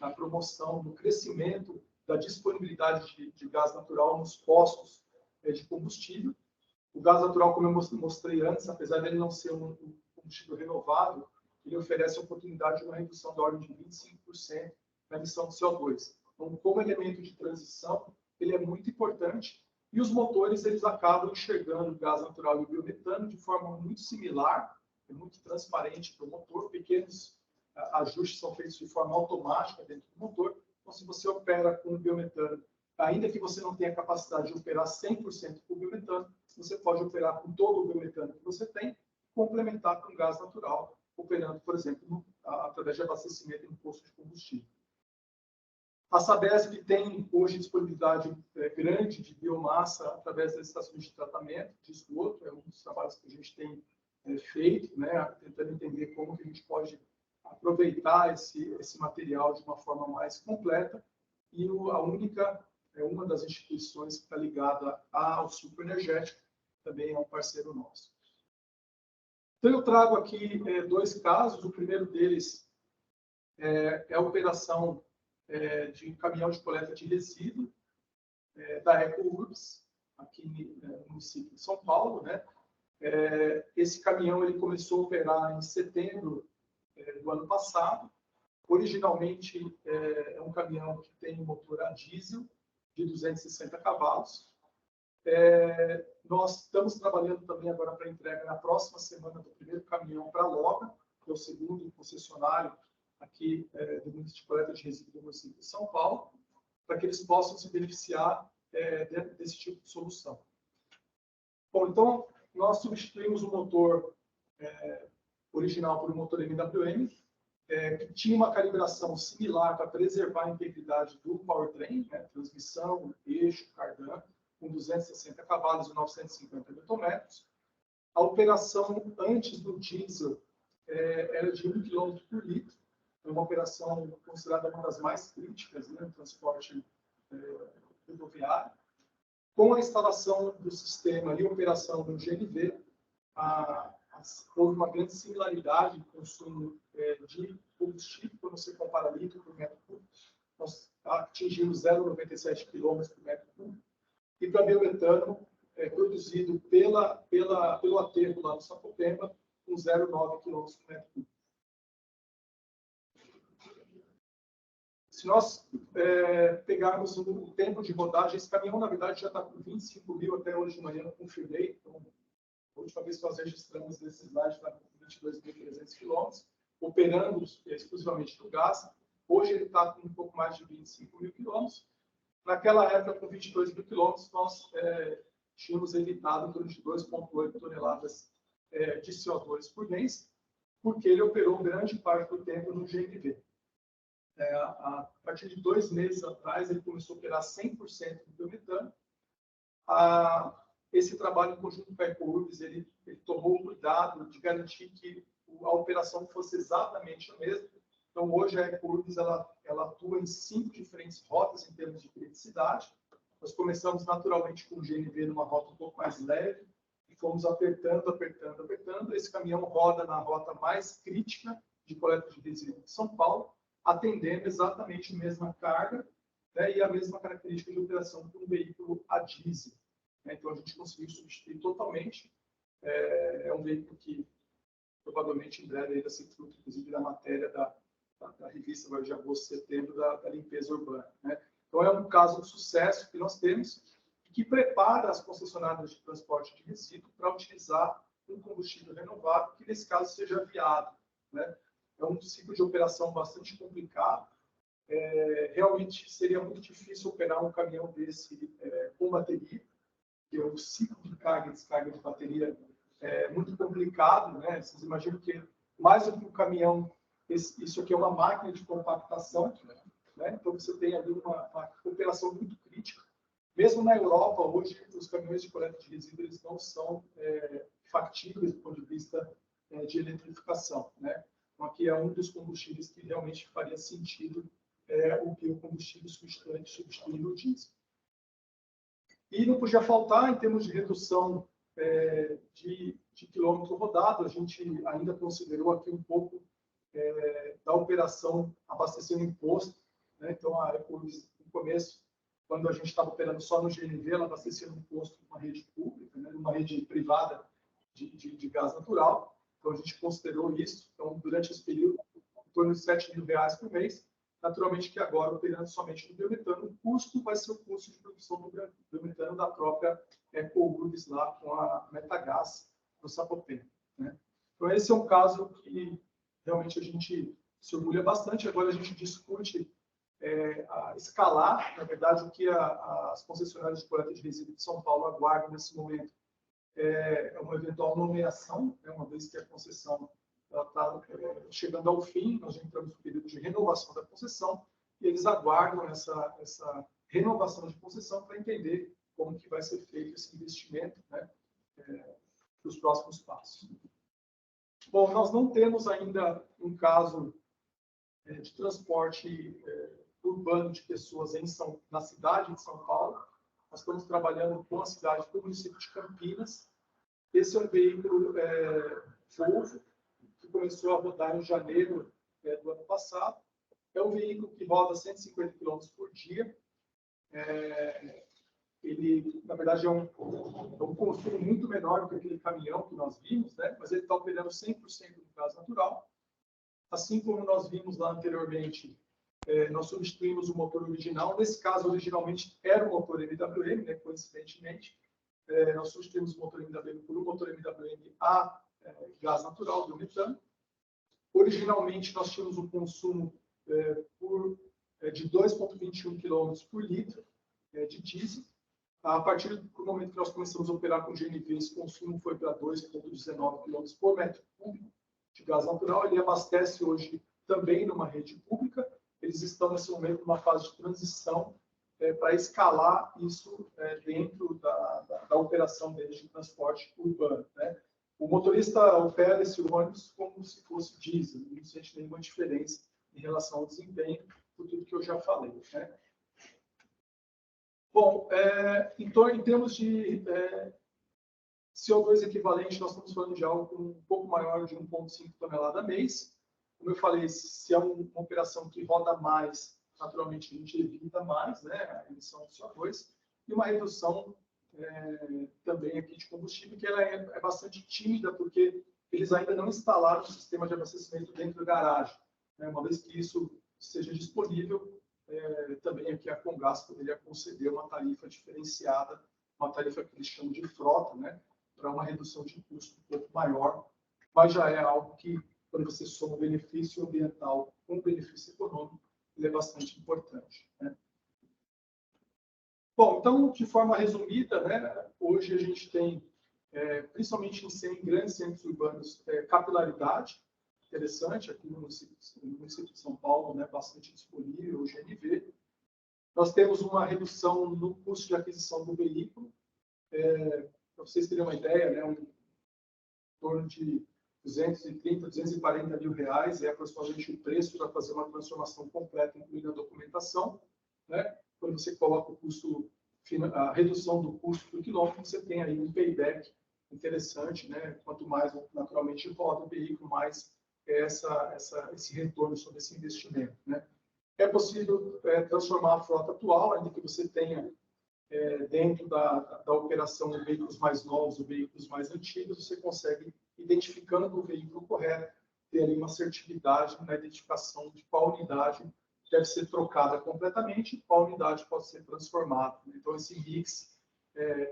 na promoção, no crescimento da disponibilidade de gás natural nos postos de combustível. O gás natural, como eu mostrei antes, apesar de ele não ser um combustível renovável, ele oferece a oportunidade de uma redução da ordem de 25% na emissão de CO2. Então, como elemento de transição, ele é muito importante. E os motores, eles acabam enxergando o gás natural e o biometano de forma muito similar, é muito transparente para o motor. Pequenos ajustes são feitos de forma automática dentro do motor. Então, se você opera com o biometano, ainda que você não tenha a capacidade de operar 100% com o biometano, você pode operar com todo o biometano que você tem, complementar com gás natural, operando, por exemplo, através de abastecimento em um posto de combustível. A Sabesp tem hoje disponibilidade grande de biomassa através das estações de tratamento de esgoto, é um dos trabalhos que a gente tem feito, né, tentando entender como que a gente pode aproveitar esse material de uma forma mais completa. E uma das instituições que está ligada ao suco energético também é um parceiro nosso. Então, eu trago aqui dois casos. O primeiro deles é a operação de caminhão de coleta de resíduo da EcoUrbs, aqui no município de São Paulo, né? Esse caminhão ele começou a operar em setembro do ano passado. Originalmente, é um caminhão que tem um motor a diesel de 260 cavalos. Nós estamos trabalhando também agora para entrega na próxima semana do primeiro caminhão para a Loga, que é o segundo concessionário aqui do município de coleta de resíduos do município de São Paulo, para que eles possam se beneficiar desse tipo de solução. Bom, então, nós substituímos o motor original por um motor MWM, que tinha uma calibração similar para preservar a integridade do powertrain, né, transmissão, eixo, cardan, com 260 cavalos e 950 Nm. A operação antes do diesel era de 1 km por litro, é uma operação considerada uma das mais críticas, né, no transporte rodoviário. Com a instalação do sistema e operação no GNV, houve uma grande similaridade no consumo de combustível, quando você compara litro por metro cúbico. Nós atingimos 0,97 km por metro cúbico. E para biometano, produzido pelo aterro lá no Sapopemba, com 0,9 km por metro cúbico. Se nós pegarmos o tempo de rodagem, esse caminhão, na verdade, já está com 25 mil até hoje de manhã, eu confirmei. Então, a última vez que nós registramos esse slide está com 22.300 quilômetros, operando exclusivamente do gás. Hoje ele está com um pouco mais de 25 mil quilômetros. Naquela época, com 22 mil quilômetros, nós tínhamos evitado em torno de 2,8 toneladas de CO2 por mês, porque ele operou grande parte do tempo no GNV. A partir de 2 meses atrás, ele começou a operar 100% do biometano. Esse trabalho em conjunto com a EcoUrbs, ele tomou cuidado de garantir que a operação fosse exatamente a mesma. Então, hoje, a EcoUrbs ela atua em 5 diferentes rotas em termos de criticidade. Nós começamos naturalmente com o GNV numa rota um pouco mais leve e fomos apertando. Esse caminhão roda na rota mais crítica de coleta de resíduos de São Paulo, atendendo exatamente a mesma carga, né, e a mesma característica de operação que um veículo a diesel. Então, a gente conseguiu substituir totalmente. É um veículo que, provavelmente, em breve, vai ser fruto, inclusive, da matéria da revista, agora de agosto, setembro, da limpeza urbana. Né? Então, é um caso de sucesso que nós temos, que prepara as concessionárias de transporte de resíduo para utilizar um combustível renovável, que, nesse caso, seja viável. Né? É um ciclo de operação bastante complicado. Realmente, seria muito difícil operar um caminhão desse com bateria, que o ciclo de carga e descarga de bateria é muito complicado, né? Vocês imaginam que mais do que um caminhão, isso aqui é uma máquina de compactação, né? Então você tem ali uma operação muito crítica. Mesmo na Europa, hoje, os caminhões de coleta de resíduos eles não são factíveis do ponto de vista de eletrificação, né? Então aqui é um dos combustíveis que realmente faria sentido o biocombustível substituindo o diesel. E não podia faltar, em termos de redução de quilômetro rodado, a gente ainda considerou aqui um pouco da operação abastecendo imposto. Né? Então, a EcoUrbs, no começo, quando a gente estava operando só no GNV, ela abastecia um imposto numa rede pública, né? Numa rede privada de gás natural. Então, a gente considerou isso. Então, durante esse período, em torno de R$ 7.000 por mês, naturalmente que agora, operando somente no biometano, o custo vai ser o custo de produção do biometano da própria EcoURBS lá com a Metagás no Sapopemba, né? Então, esse é um caso que realmente a gente se orgulha bastante. Agora a gente discute a escalar, na verdade, o que as concessionárias de coleta de resíduos de São Paulo aguardam nesse momento é uma eventual nomeação, né, uma vez que a concessão está chegando ao fim, nós já entramos no período de renovação da concessão, e eles aguardam essa renovação de concessão para entender como que vai ser feito esse investimento, né, para os próximos passos. Bom, nós não temos ainda um caso de transporte urbano de pessoas na cidade de São Paulo. Nós estamos trabalhando com a cidade do município de Campinas. Esse é um veículo Volvo, que começou a rodar em janeiro do ano passado. É um veículo que roda 150 km por dia. Ele, na verdade, é um consumo muito menor do que aquele caminhão que nós vimos, né? Mas ele está operando 100% do gás natural. Assim como nós vimos lá anteriormente, nós substituímos o motor original. Nesse caso, originalmente, era o motor MWM, né? Coincidentemente. Nós substituímos o motor MWM por um motor MWM a gás natural, biometano. Originalmente, nós tínhamos um consumo de 2,21 km por litro de diesel. A partir do momento que nós começamos a operar com GNV, esse consumo foi para 2,19 km por metro cúbico de gás natural. Ele abastece hoje também numa rede pública. Eles estão, nesse momento, numa fase de transição para escalar isso dentro da operação deles de transporte urbano, né? O motorista opera esse ônibus como se fosse diesel, não sente nenhuma diferença em relação ao desempenho, por tudo que eu já falei, né? Bom, então, em termos de CO2 equivalente, nós estamos falando de algo um pouco maior de 1,5 tonelada mês. Como eu falei, se é uma operação que roda mais, naturalmente a gente evita mais, né, a emissão de CO2, e uma redução também aqui de combustível, que ela é bastante tímida, porque eles ainda não instalaram o sistema de abastecimento dentro da garagem, né? Uma vez que isso seja disponível, também aqui a Comgás poderia conceder uma tarifa diferenciada, uma tarifa que eles chamam de frota, né, para uma redução de custo um pouco maior, mas já é algo que, quando você soma o benefício ambiental com o benefício econômico, ele é bastante importante, né? Bom, então, de forma resumida, né, hoje a gente tem, principalmente em grandes centros urbanos, capilaridade interessante, aqui no município de São Paulo, né, bastante disponível, o GNV. Nós temos uma redução no custo de aquisição do veículo. Para vocês terem uma ideia, né, em torno de 230, 240 mil reais é aproximadamente o preço para fazer uma transformação completa, incluindo a documentação, né? Quando você coloca o custo, a redução do custo por quilômetro, você tem aí um payback interessante, né? Quanto mais naturalmente roda o veículo, mais esse retorno sobre esse investimento, né? É possível transformar a frota atual, ainda que você tenha dentro da operação veículos mais novos ou veículos mais antigos, você consegue, identificando o veículo correto, ter ali uma assertividade na identificação de qual unidade deve ser trocada completamente, qual unidade pode ser transformada. Então, esse mix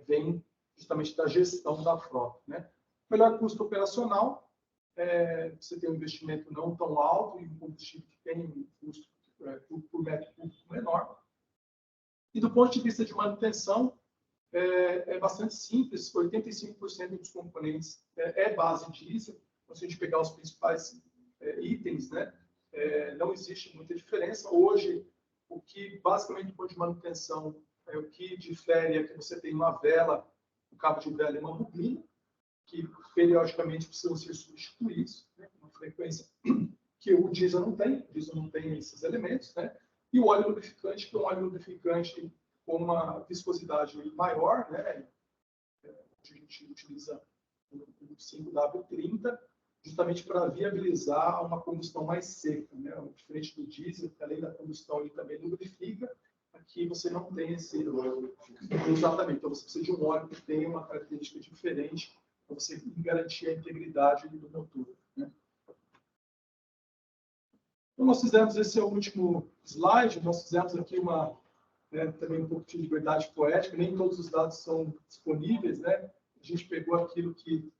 vem justamente da gestão da frota, né? Melhor custo operacional, você tem um investimento não tão alto e um combustível que tem um custo por metro cúbico menor. E do ponto de vista de manutenção, é bastante simples, 85% dos componentes é base diesel. Então, se a gente pegar os principais itens, né, não existe muita diferença. Hoje, o que basicamente do ponto de manutenção, o que difere é que você tem uma vela, um cabo de vela e uma bobina, que periodicamente precisam ser substituídos, né, com uma frequência que o diesel não tem esses elementos, né? E o óleo lubrificante, que é um óleo lubrificante com uma viscosidade maior, né? A gente utiliza o 5W30, justamente para viabilizar uma combustão mais seca, né? Diferente do diesel, que além da combustão ele também lubrifica, aqui você não tem esse óleo. Exatamente, então você precisa de um óleo que tenha uma característica diferente para você garantir a integridade do motor, né? Então, nós fizemos, esse é o último slide, nós fizemos aqui também um pouco de liberdade poética, nem todos os dados são disponíveis, né? A gente pegou aquilo que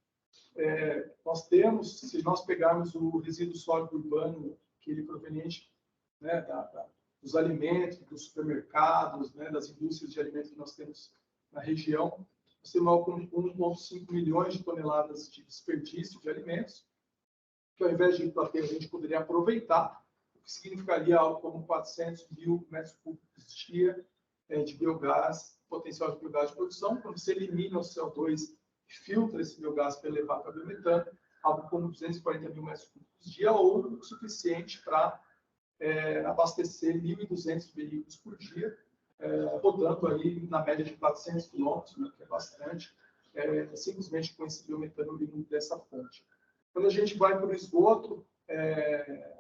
nós temos, se nós pegarmos o resíduo sólido urbano, aquele proveniente, né, dos alimentos, dos supermercados, né, das indústrias de alimentos que nós temos na região, nós temos algo como 1,5 milhões de toneladas de desperdício de alimentos, que ao invés de ir para a terra, a gente poderia aproveitar, o que significaria algo como 400 mil metros cúbicos dia de biogás, potencial de biogás de produção. Quando você elimina o CO2 e filtra esse biogás para levar para o biometano, algo como 240 mil metros cúbicos dia, ou o suficiente para abastecer 1.200 veículos por dia, rodando aí na média de 400 quilômetros, né, que é bastante, simplesmente com esse biometano vindo dessa fonte. Quando a gente vai para o esgoto,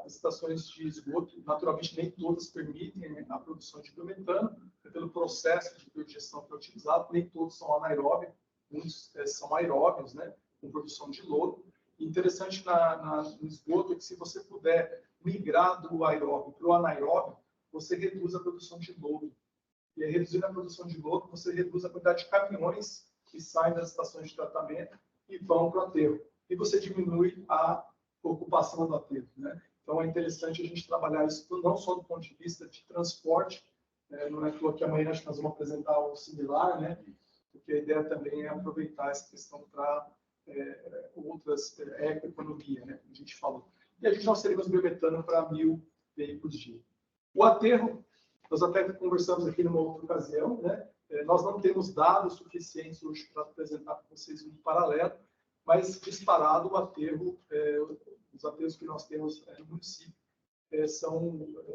as estações de esgoto, naturalmente, nem todas permitem a produção de biometano, pelo processo de biodigestão que é utilizado, nem todos são anaeróbios, muitos são aeróbios, né, com produção de lodo. E interessante no esgoto é que, se você puder migrar do aeróbio para o anaeróbio, você reduz a produção de lodo. E aí, reduzindo a produção de lodo, você reduz a quantidade de caminhões que saem das estações de tratamento e vão para o aterro. E você diminui a ocupação do aterro, né? Então, é interessante a gente trabalhar isso não só do ponto de vista de transporte, não é à toa que amanhã acho que nós vamos apresentar algo similar, né? Porque a ideia também é aproveitar essa questão para outras ecoeconomia, né? Como a gente falou. E a gente nós teremos biometano para 1.000 veículos dia. O aterro, nós até conversamos aqui numa outra ocasião, né? Nós não temos dados suficientes hoje para apresentar para vocês um paralelo, mas disparado o aterro, os aterros que nós temos no município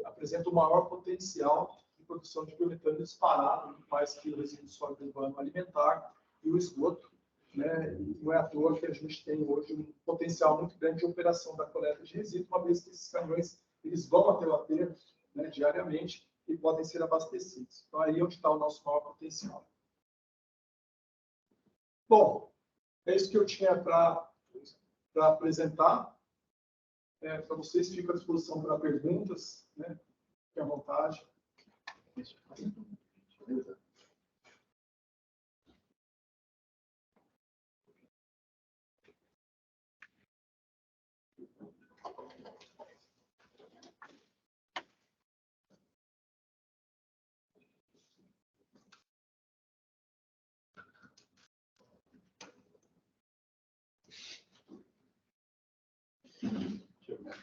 apresentam o maior potencial de produção de biometano disparado, muito mais que o resíduo sólido urbano alimentar e o esgoto, né? E não é à toa que a gente tem hoje um potencial muito grande de operação da coleta de resíduos, uma vez que esses caminhões eles vão até o aterro, né, diariamente, e podem ser abastecidos. Então, aí é onde está o nosso maior potencial. Bom, é isso que eu tinha para apresentar. Para vocês, fico à disposição para perguntas, né? Fique à vontade.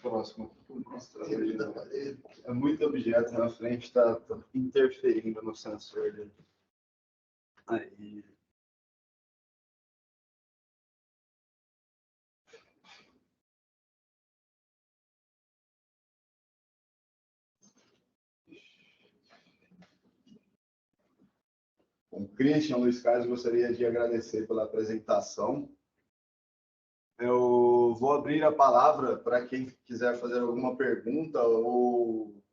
Próximo. É muito objeto na frente, está interferindo no sensor dele. Aí. Bom, Christian, Luiz Carlos, gostaria de agradecer pela apresentação. Eu vou abrir a palavra para quem quiser fazer alguma pergunta ou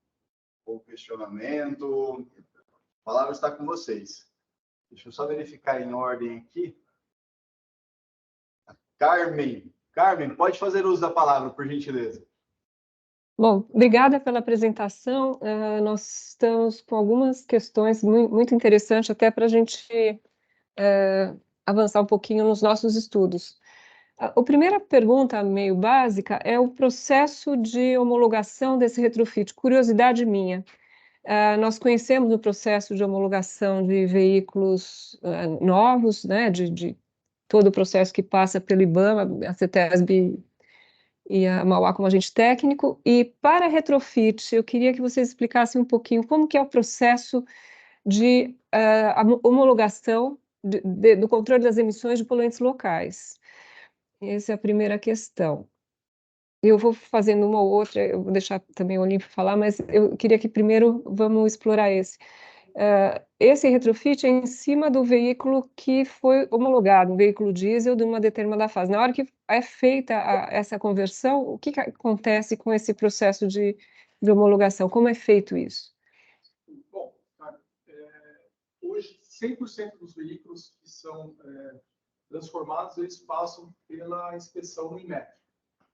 questionamento. A palavra está com vocês. Deixa eu só verificar em ordem aqui. Carmen, pode fazer uso da palavra, por gentileza. Bom, obrigada pela apresentação. Nós estamos com algumas questões muito interessantes, até para a gente avançar um pouquinho nos nossos estudos. A primeira pergunta, meio básica, é o processo de homologação desse retrofit. Curiosidade minha. Nós conhecemos o processo de homologação de veículos novos, né, de todo o processo que passa pelo IBAMA, a CETESB e a Mauá como agente técnico. E para retrofit, eu queria que vocês explicassem um pouquinho como que é o processo de homologação do controle das emissões de poluentes locais. Essa é a primeira questão. Eu vou fazendo uma ou outra, eu vou deixar também o Olímpio falar, mas eu queria que primeiro vamos explorar esse. Esse retrofit é em cima do veículo que foi homologado, um veículo diesel de uma determinada fase. Na hora que é feita essa conversão, o que acontece com esse processo de homologação? Como é feito isso? Bom, hoje 100% dos veículos que são transformados, eles passam pela inspeção no Inmetro,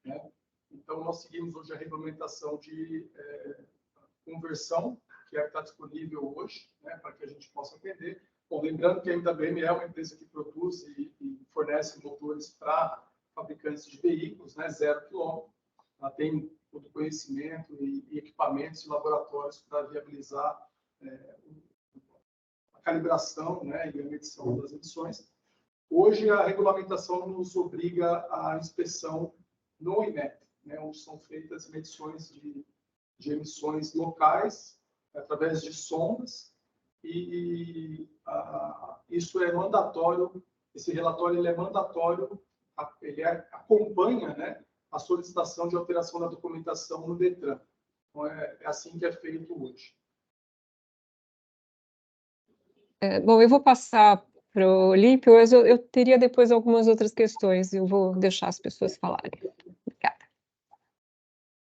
né? Então, nós seguimos hoje a regulamentação de conversão, que é a que está disponível hoje, né, para que a gente possa atender. Bom, lembrando que a MWM é uma empresa que produz e fornece motores para fabricantes de veículos, né, 0 quilômetro. Ela tem todo o conhecimento e equipamentos e laboratórios para viabilizar a calibração, né, e a medição das emissões. Hoje, a regulamentação nos obriga à inspeção no INEP, né, onde são feitas medições de emissões locais, através de sondas, e isso é mandatório, esse relatório ele é mandatório, ele acompanha, né, a solicitação de alteração da documentação no DETRAN. Então, é assim que é feito hoje. Bom, eu vou passar para o Olímpio, mas eu teria depois algumas outras questões, eu vou deixar as pessoas falarem. Obrigada.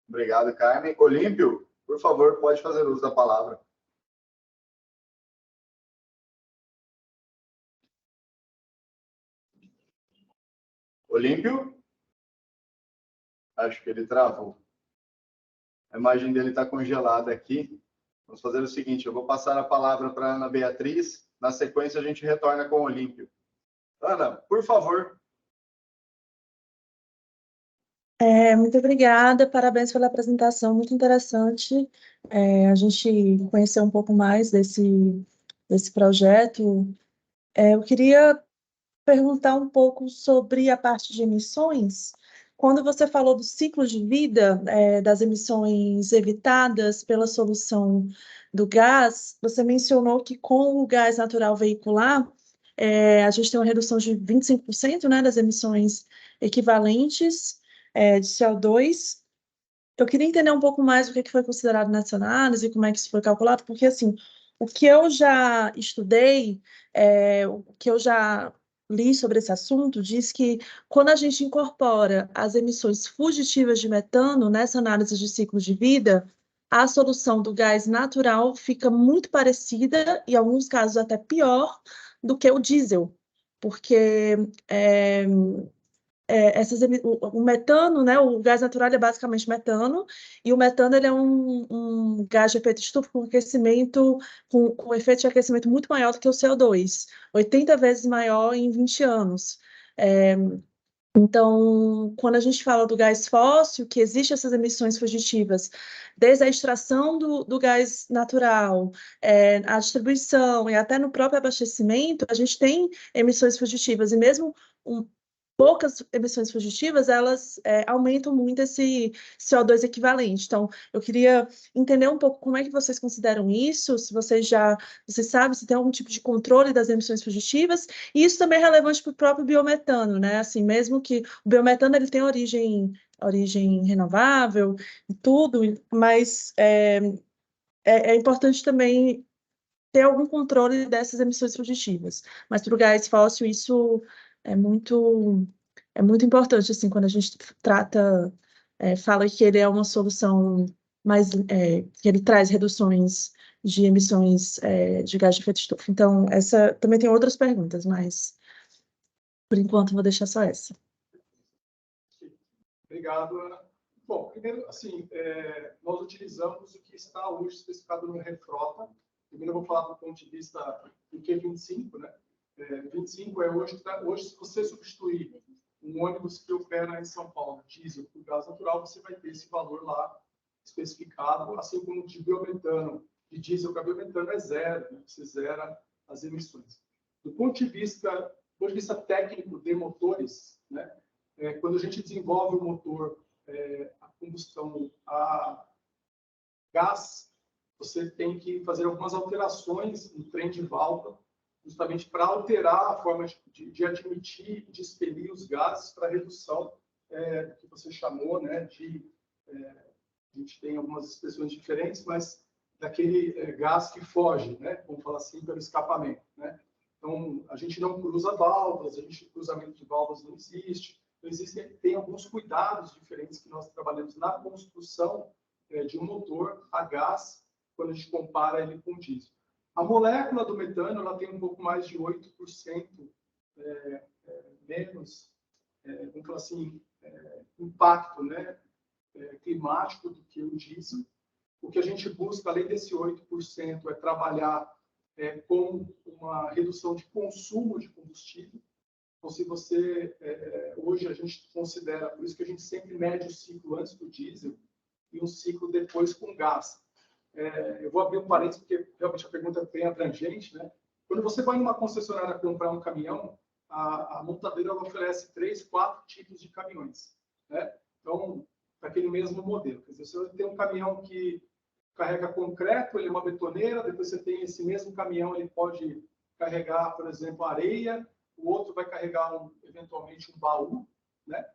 Obrigado, Carmen. Olímpio, por favor, pode fazer uso da palavra. Olímpio? Acho que ele travou. A imagem dele está congelada aqui. Vamos fazer o seguinte, eu vou passar a palavra para a Ana Beatriz. Na sequência, a gente retorna com o Olímpio. Ana, por favor. Muito obrigada, parabéns pela apresentação, muito interessante. A gente conhecer um pouco mais desse projeto. Eu queria perguntar um pouco sobre a parte de emissões. Quando você falou do ciclo de vida das emissões evitadas pela solução do gás, você mencionou que com o gás natural veicular, a gente tem uma redução de 25%, né, das emissões equivalentes de CO2. Eu queria entender um pouco mais o que foi considerado nessa análise, como é que isso foi calculado, porque, assim, o que eu já estudei, o que eu já li sobre esse assunto, diz que quando a gente incorpora as emissões fugitivas de metano nessa análise de ciclo de vida, a solução do gás natural fica muito parecida, em alguns casos até pior, do que o diesel, porque o metano, né, o gás natural é basicamente metano, e o metano ele é um gás de efeito estufa com aquecimento, com efeito de aquecimento muito maior do que o CO2, 80 vezes maior em 20 anos. Então, quando a gente fala do gás fóssil, que existem essas emissões fugitivas, desde a extração do gás natural, a distribuição e até no próprio abastecimento, a gente tem emissões fugitivas, e mesmo poucas emissões fugitivas, elas aumentam muito esse CO2 equivalente. Então, eu queria entender um pouco como é que vocês consideram isso, se vocês sabem se tem algum tipo de controle das emissões fugitivas, e isso também é relevante para o próprio biometano, né? Assim, mesmo que o biometano ele tem origem renovável e tudo, mas é importante também ter algum controle dessas emissões fugitivas. Mas para o gás fóssil, isso é muito importante, assim, quando a gente fala que ele é uma solução que ele traz reduções de emissões de gás de efeito estufa. Então, essa também tem outras perguntas, mas por enquanto vou deixar só essa. Obrigado, Ana. Bom, primeiro, assim, nós utilizamos o que está hoje especificado no Refrota. Primeiro eu vou falar do ponto de vista do Q25, né? 25 é hoje, se você substituir um ônibus que opera em São Paulo, diesel por gás natural, você vai ter esse valor lá especificado, assim como de biometano, de diesel para biometano é zero, né? Você zera as emissões. Do ponto de vista técnico de motores, né? Quando a gente desenvolve o motor a combustão a gás, você tem que fazer algumas alterações no trem de válvula, justamente para alterar a forma de admitir e de expelir os gases para redução que você chamou, né, a gente tem algumas expressões diferentes, mas daquele gás que foge, né, vamos falar assim, pelo escapamento, né? Então, a gente não cruza válvulas, cruzamento de válvulas não existe. Então, tem alguns cuidados diferentes que nós trabalhamos na construção de um motor a gás, quando a gente compara ele com o diesel. A molécula do metano ela tem um pouco mais de 8% menos, vamos falar assim, impacto, né, climático do que o diesel. O que a gente busca, além desse 8%, é trabalhar com uma redução de consumo de combustível. Então, se você, hoje a gente considera, por isso que a gente sempre mede o ciclo antes do diesel e um ciclo depois com gás. Eu vou abrir um parênteses, porque realmente a pergunta é bem abrangente, né? Quando você vai em uma concessionária comprar um caminhão, a montadeira ela oferece 3, 4 tipos de caminhões, né? Então, daquele mesmo modelo. Quer dizer, você tem um caminhão que carrega concreto, ele é uma betoneira, depois você tem esse mesmo caminhão, ele pode carregar, por exemplo, areia, o outro vai carregar eventualmente um baú, né?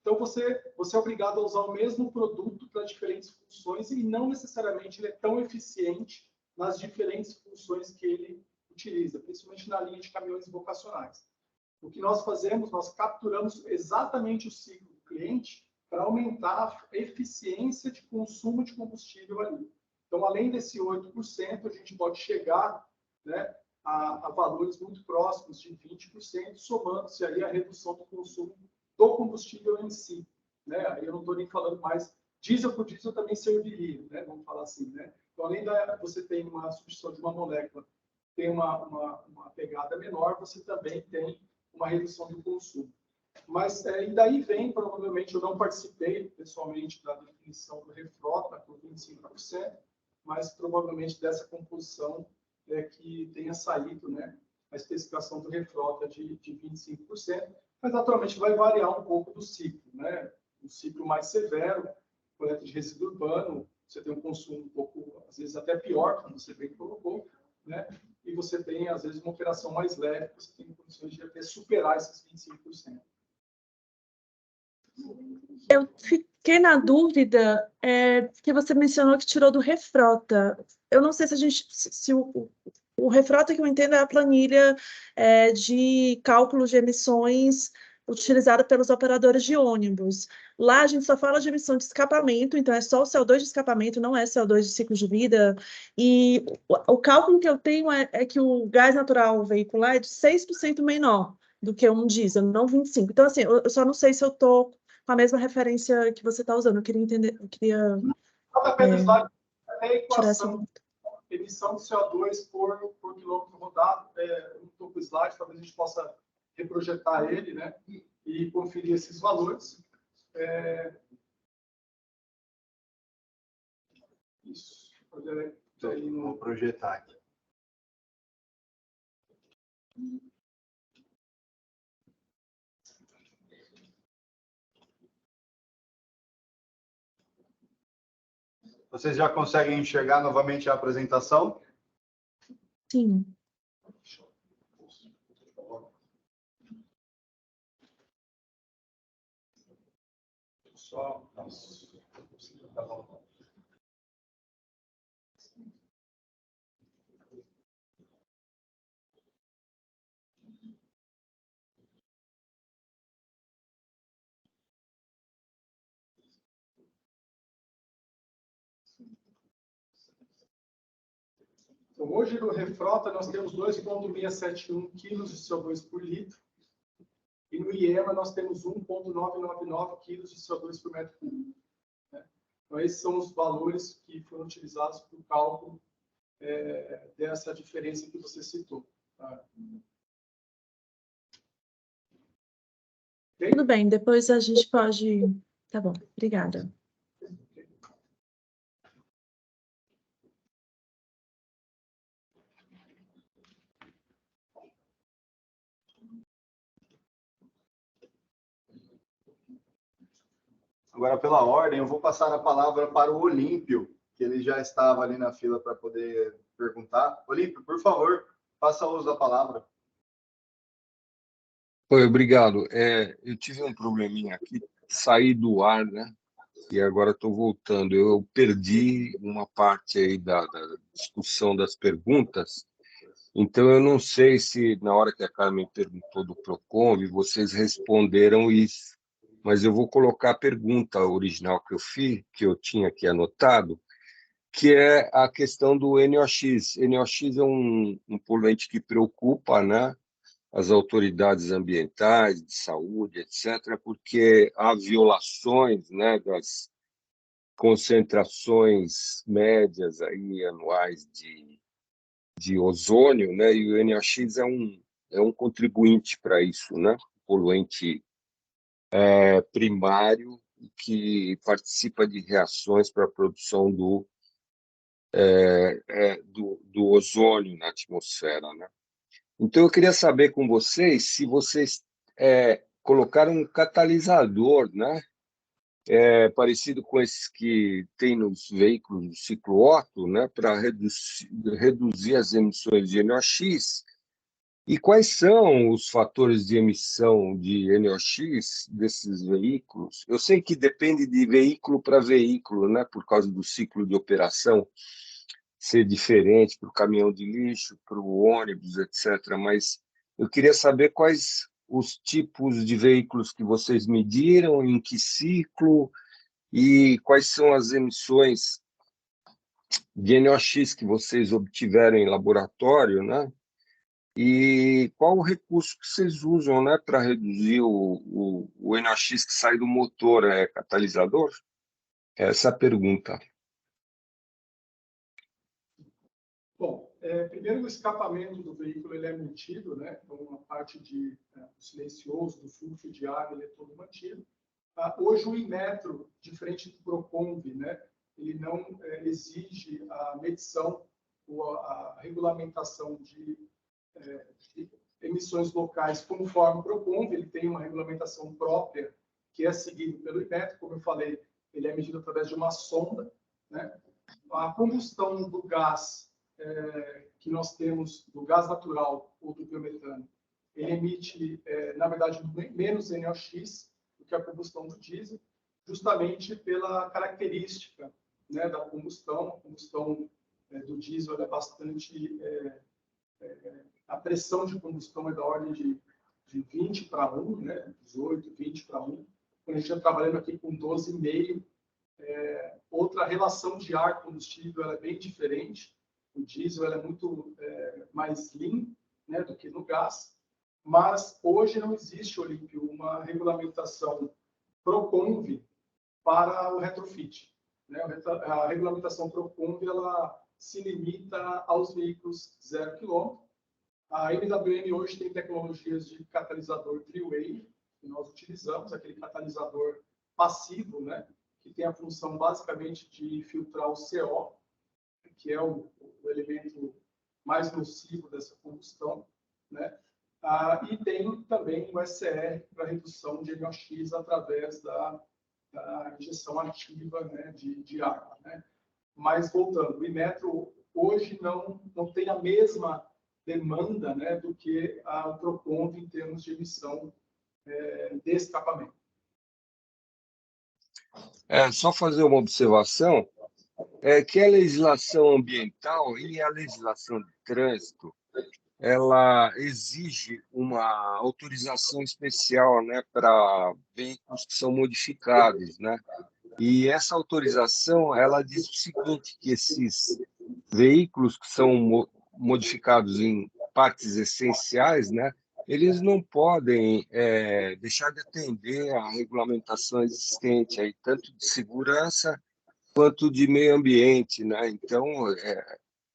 Então, você é obrigado a usar o mesmo produto para diferentes funções e não necessariamente ele é tão eficiente nas diferentes funções que ele utiliza, principalmente na linha de caminhões vocacionais. O que nós fazemos, nós capturamos exatamente o ciclo do cliente para aumentar a eficiência de consumo de combustível ali. Então, além desse 8%, a gente pode chegar, né, a valores muito próximos de 20%, somando-se aí a redução do consumo do combustível em si, né? Aí eu não estou nem falando mais diesel por diesel também serviria, né? Vamos falar assim, né? Então, além você tem uma substituição de uma molécula, tem uma pegada menor, você também tem uma redução do consumo. Mas e daí vem, provavelmente, eu não participei pessoalmente da definição do refrota por 25%, mas provavelmente dessa composição que tenha saído, né, a especificação do refrota de 25%, mas naturalmente vai variar um pouco do ciclo, né? Um ciclo mais severo, coleta de resíduo urbano, você tem um consumo um pouco, às vezes até pior, como você bem colocou, né? E você tem, às vezes, uma operação mais leve, você tem condições de até superar esses 25%. Eu fiquei na dúvida, que você mencionou que tirou do refrota. Eu não sei se o refrota que eu entendo é a planilha de cálculo de emissões utilizada pelos operadores de ônibus. Lá a gente só fala de emissão de escapamento, então é só o CO2 de escapamento, não é CO2 de ciclo de vida. E o cálculo que eu tenho é que o gás natural veicular é de 6% menor do que um diesel, não 25%. Então, assim, eu só não sei se eu estou com a mesma referência que você está usando. Eu queria entender, eu queria tirar essa dúvida. Emissão de CO2 por quilômetro rodado, um topo slide, talvez a gente possa reprojetar ele, né, e conferir esses valores. Isso. Vou projetar aqui. Vocês já conseguem enxergar novamente a apresentação? Sim. Só. Então, hoje no refrota nós temos 2,671 quilos de CO2 por litro. E no IEMA nós temos 1,999 quilos de CO2 por metro cúbico. Então, esses são os valores que foram utilizados para o cálculo dessa diferença que você citou. Tá? Tudo bem, depois a gente pode... Tá bom, obrigada. Agora, pela ordem, eu vou passar a palavra para o Olímpio, que ele já estava ali na fila para poder perguntar. Olímpio, por favor, faça uso da palavra. Oi, obrigado. Eu tive um probleminha aqui, saí do ar, né? E agora estou voltando. Eu perdi uma parte aí da discussão das perguntas, então eu não sei se na hora que a Carmen perguntou do Procon, vocês responderam isso. Mas eu vou colocar a pergunta original que eu fiz, que eu tinha aqui anotado, que é a questão do NOx. NOx é um poluente que preocupa, né, as autoridades ambientais, de saúde, etc., porque há violações, né, concentrações médias aí, anuais de ozônio, né? E o NOx é um contribuinte para isso, né? Poluente primário que participa de reações para a produção do ozônio na atmosfera, né? Então, eu queria saber com vocês se vocês colocaram um catalisador, né? Parecido com esses que tem nos veículos do ciclo Otto, né? Para reduzir as emissões de NOx. E quais são os fatores de emissão de NOx desses veículos? Eu sei que depende de veículo para veículo, né? Por causa do ciclo de operação ser diferente para o caminhão de lixo, para o ônibus, etc. Mas eu queria saber quais os tipos de veículos que vocês mediram, em que ciclo, e quais são as emissões de NOx que vocês obtiveram em laboratório, né? E qual o recurso que vocês usam, né, para reduzir o NOx que sai do motor? É catalisador? Essa é a pergunta. Bom, primeiro o escapamento do veículo ele é mantido, né? Então, uma parte silencioso do fluxo de ar ele é todo mantido. Hoje o Inmetro, diferente do Proconv, né? Ele não exige a medição ou a regulamentação de emissões locais conforme o Proconv. Ele tem uma regulamentação própria que é seguida pelo Inmetro. Como eu falei, ele é medido através de uma sonda, né? A combustão do gás que nós temos, do gás natural ou do biometano, ele emite, na verdade, menos NOx do que a combustão do diesel, justamente pela característica, né, da combustão. A combustão do diesel é bastante... a pressão de combustão é da ordem de 20 para 1, né, 18, 20 para 1. Quando a gente está trabalhando aqui com 12,5, outra relação de ar-combustível ela é bem diferente. O diesel ela é muito mais lean, né, do que no gás. Mas hoje não existe, Olímpio, uma regulamentação Proconv para o retrofit, né? A regulamentação Proconv ela se limita aos veículos 0 km. A MWM hoje tem tecnologias de catalisador three-way, que nós utilizamos, aquele catalisador passivo, né? Que tem a função basicamente de filtrar o CO, que é o elemento mais nocivo dessa combustão, né? E tem também o SCR para redução de NOx através da injeção ativa, né, de água, né? Mas voltando, o Inmetro hoje não tem a mesma demanda, né, do que o Proconv em termos de emissão de escapamento. Só fazer uma observação, que a legislação ambiental e a legislação de trânsito, ela exige uma autorização especial, né, para veículos que são modificados, né? E essa autorização, ela diz o seguinte, que esses veículos que são modificados em partes essenciais, né, eles não podem deixar de atender à regulamentação existente, aí, tanto de segurança quanto de meio ambiente, né? Então,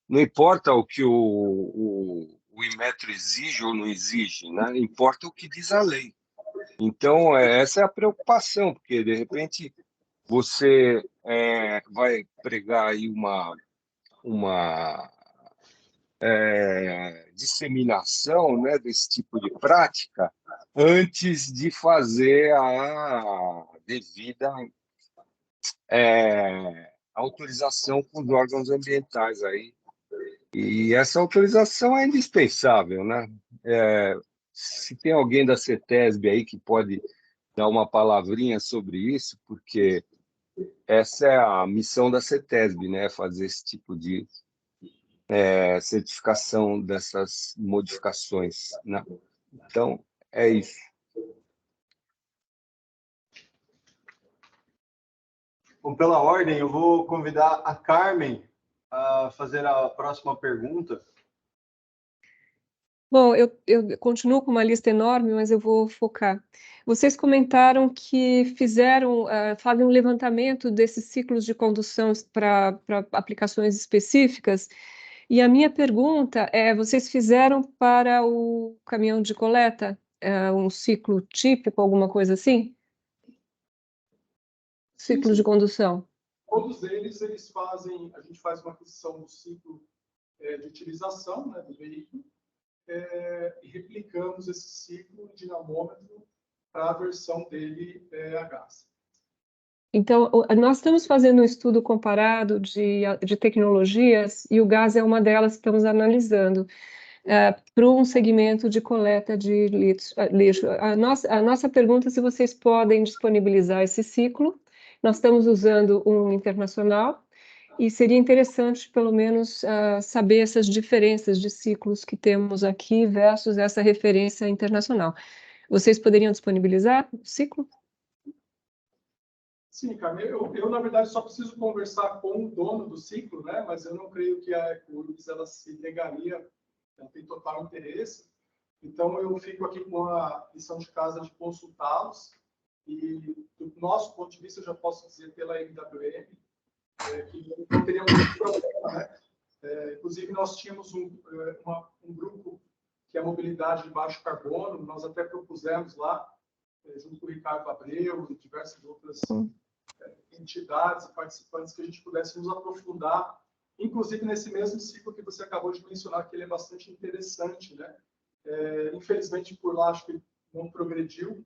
não importa o que o Inmetro exige ou não exige, né? Importa o que diz a lei. Então, essa é a preocupação, porque, de repente, você vai pregar aí uma disseminação, né, desse tipo de prática antes de fazer a devida autorização com os órgãos ambientais aí. E essa autorização é indispensável, né? Se tem alguém da CETESB aí que pode dar uma palavrinha sobre isso, porque essa é a missão da CETESB, né? Fazer esse tipo de certificação dessas modificações, né? Então, é isso. Bom, pela ordem, eu vou convidar a Carmen a fazer a próxima pergunta. Bom, eu continuo com uma lista enorme, mas eu vou focar. Vocês comentaram que fazem um levantamento desses ciclos de condução para aplicações específicas, e a minha pergunta é, vocês fizeram para o caminhão de coleta um ciclo típico, alguma coisa assim? Ciclo de condução. Todos eles fazem, a gente faz uma aquisição do ciclo de utilização, né, do veículo, e replicamos esse ciclo em dinamômetro para a versão dele a gás. Então, nós estamos fazendo um estudo comparado de tecnologias e o gás é uma delas que estamos analisando para um segmento de coleta de lixo. A nossa pergunta é se vocês podem disponibilizar esse ciclo. Nós estamos usando um internacional e seria interessante, pelo menos, saber essas diferenças de ciclos que temos aqui versus essa referência internacional. Vocês poderiam disponibilizar o ciclo? Sim, Carmen, eu na verdade só preciso conversar com o dono do ciclo, né? Mas eu não creio que a Ecourgs ela se negaria, ela tem total interesse. Então eu fico aqui com a lição de casa de consultá-los e do nosso ponto de vista eu já posso dizer pela MWM que não teria muito problema, né? Inclusive nós tínhamos um grupo que é a mobilidade de baixo carbono, nós até propusemos lá junto com o Ricardo Abreu e diversas outras entidades e participantes que a gente pudesse nos aprofundar, inclusive nesse mesmo ciclo que você acabou de mencionar, que ele é bastante interessante, né? Infelizmente, por lá, acho que não progrediu,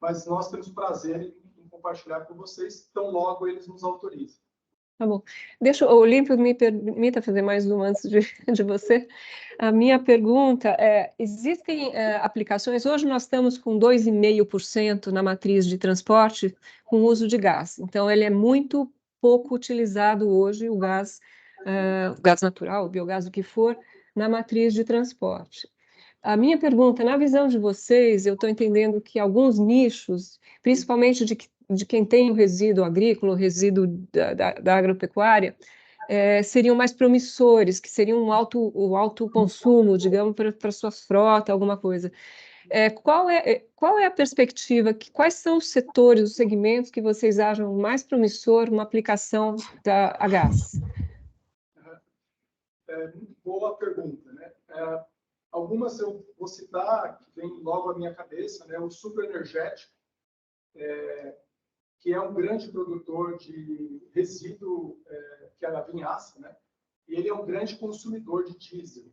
mas nós temos prazer em compartilhar com vocês, tão logo eles nos autorizem. Tá bom. Deixa o Olímpio me permita fazer mais uma antes de você. A minha pergunta é, existem aplicações, hoje nós estamos com 2,5% na matriz de transporte com uso de gás. Então, ele é muito pouco utilizado hoje, o gás natural, o biogás, o que for, na matriz de transporte. A minha pergunta, na visão de vocês, eu estou entendendo que alguns nichos, principalmente de quem tem o resíduo agrícola, o resíduo da agropecuária, seriam mais promissores, que seriam o alto consumo, digamos, para sua frota, alguma coisa. Qual é a perspectiva, quais são os setores, os segmentos que vocês acham mais promissor uma aplicação a gás? Muito boa pergunta, né? Algumas eu vou citar, que vem logo à minha cabeça, né? O superenergético, que é um grande produtor de resíduo, que é a vinhaça, né? E ele é um grande consumidor de diesel.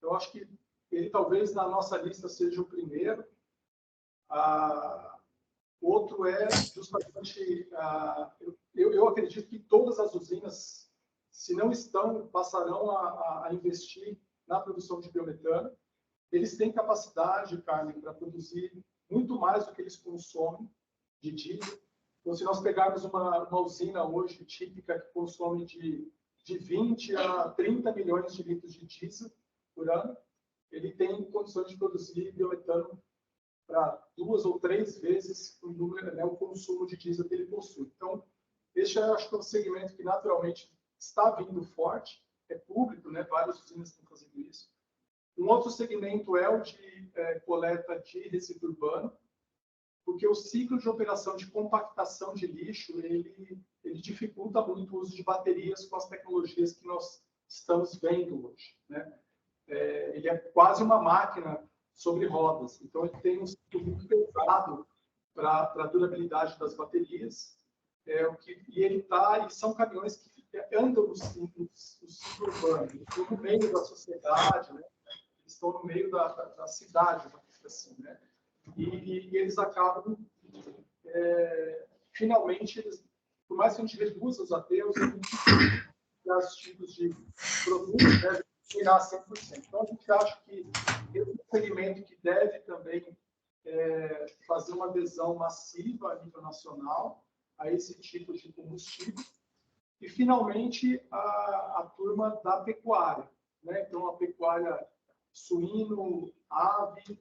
Eu acho que ele talvez na nossa lista seja o primeiro. Outro é justamente, eu acredito que todas as usinas, se não estão, passarão a investir na produção de biometano. Eles têm capacidade, Carmen, para produzir muito mais do que eles consomem de diesel. Então, se nós pegarmos uma usina hoje típica que consome de 20 a 30 milhões de litros de diesel por ano, ele tem condições de produzir biometano para 2 ou 3 vezes o número, né, o consumo de diesel que ele possui. Então, este acho que é um segmento que naturalmente está vindo forte, é público, né? Várias usinas estão fazendo isso. Um outro segmento é o de coleta de resíduo urbano, porque o ciclo de operação de compactação de lixo, ele dificulta muito o uso de baterias com as tecnologias que nós estamos vendo hoje, né? Ele é quase uma máquina sobre rodas, então ele tem um ciclo muito pesado para a durabilidade das baterias, e são caminhões que andam no ciclo urbano, estão no meio da sociedade, né? Estão no meio da cidade, assim, né? E eles acabam, finalmente, por mais que a gente reduza os aterros, os tipos de produtos devem tirar 100%. Então, a gente acha que esse é um segmento que deve também fazer uma adesão massiva a nível nacional a esse tipo de combustível. E, finalmente, a turma da pecuária, né? Então, a pecuária suíno, ave,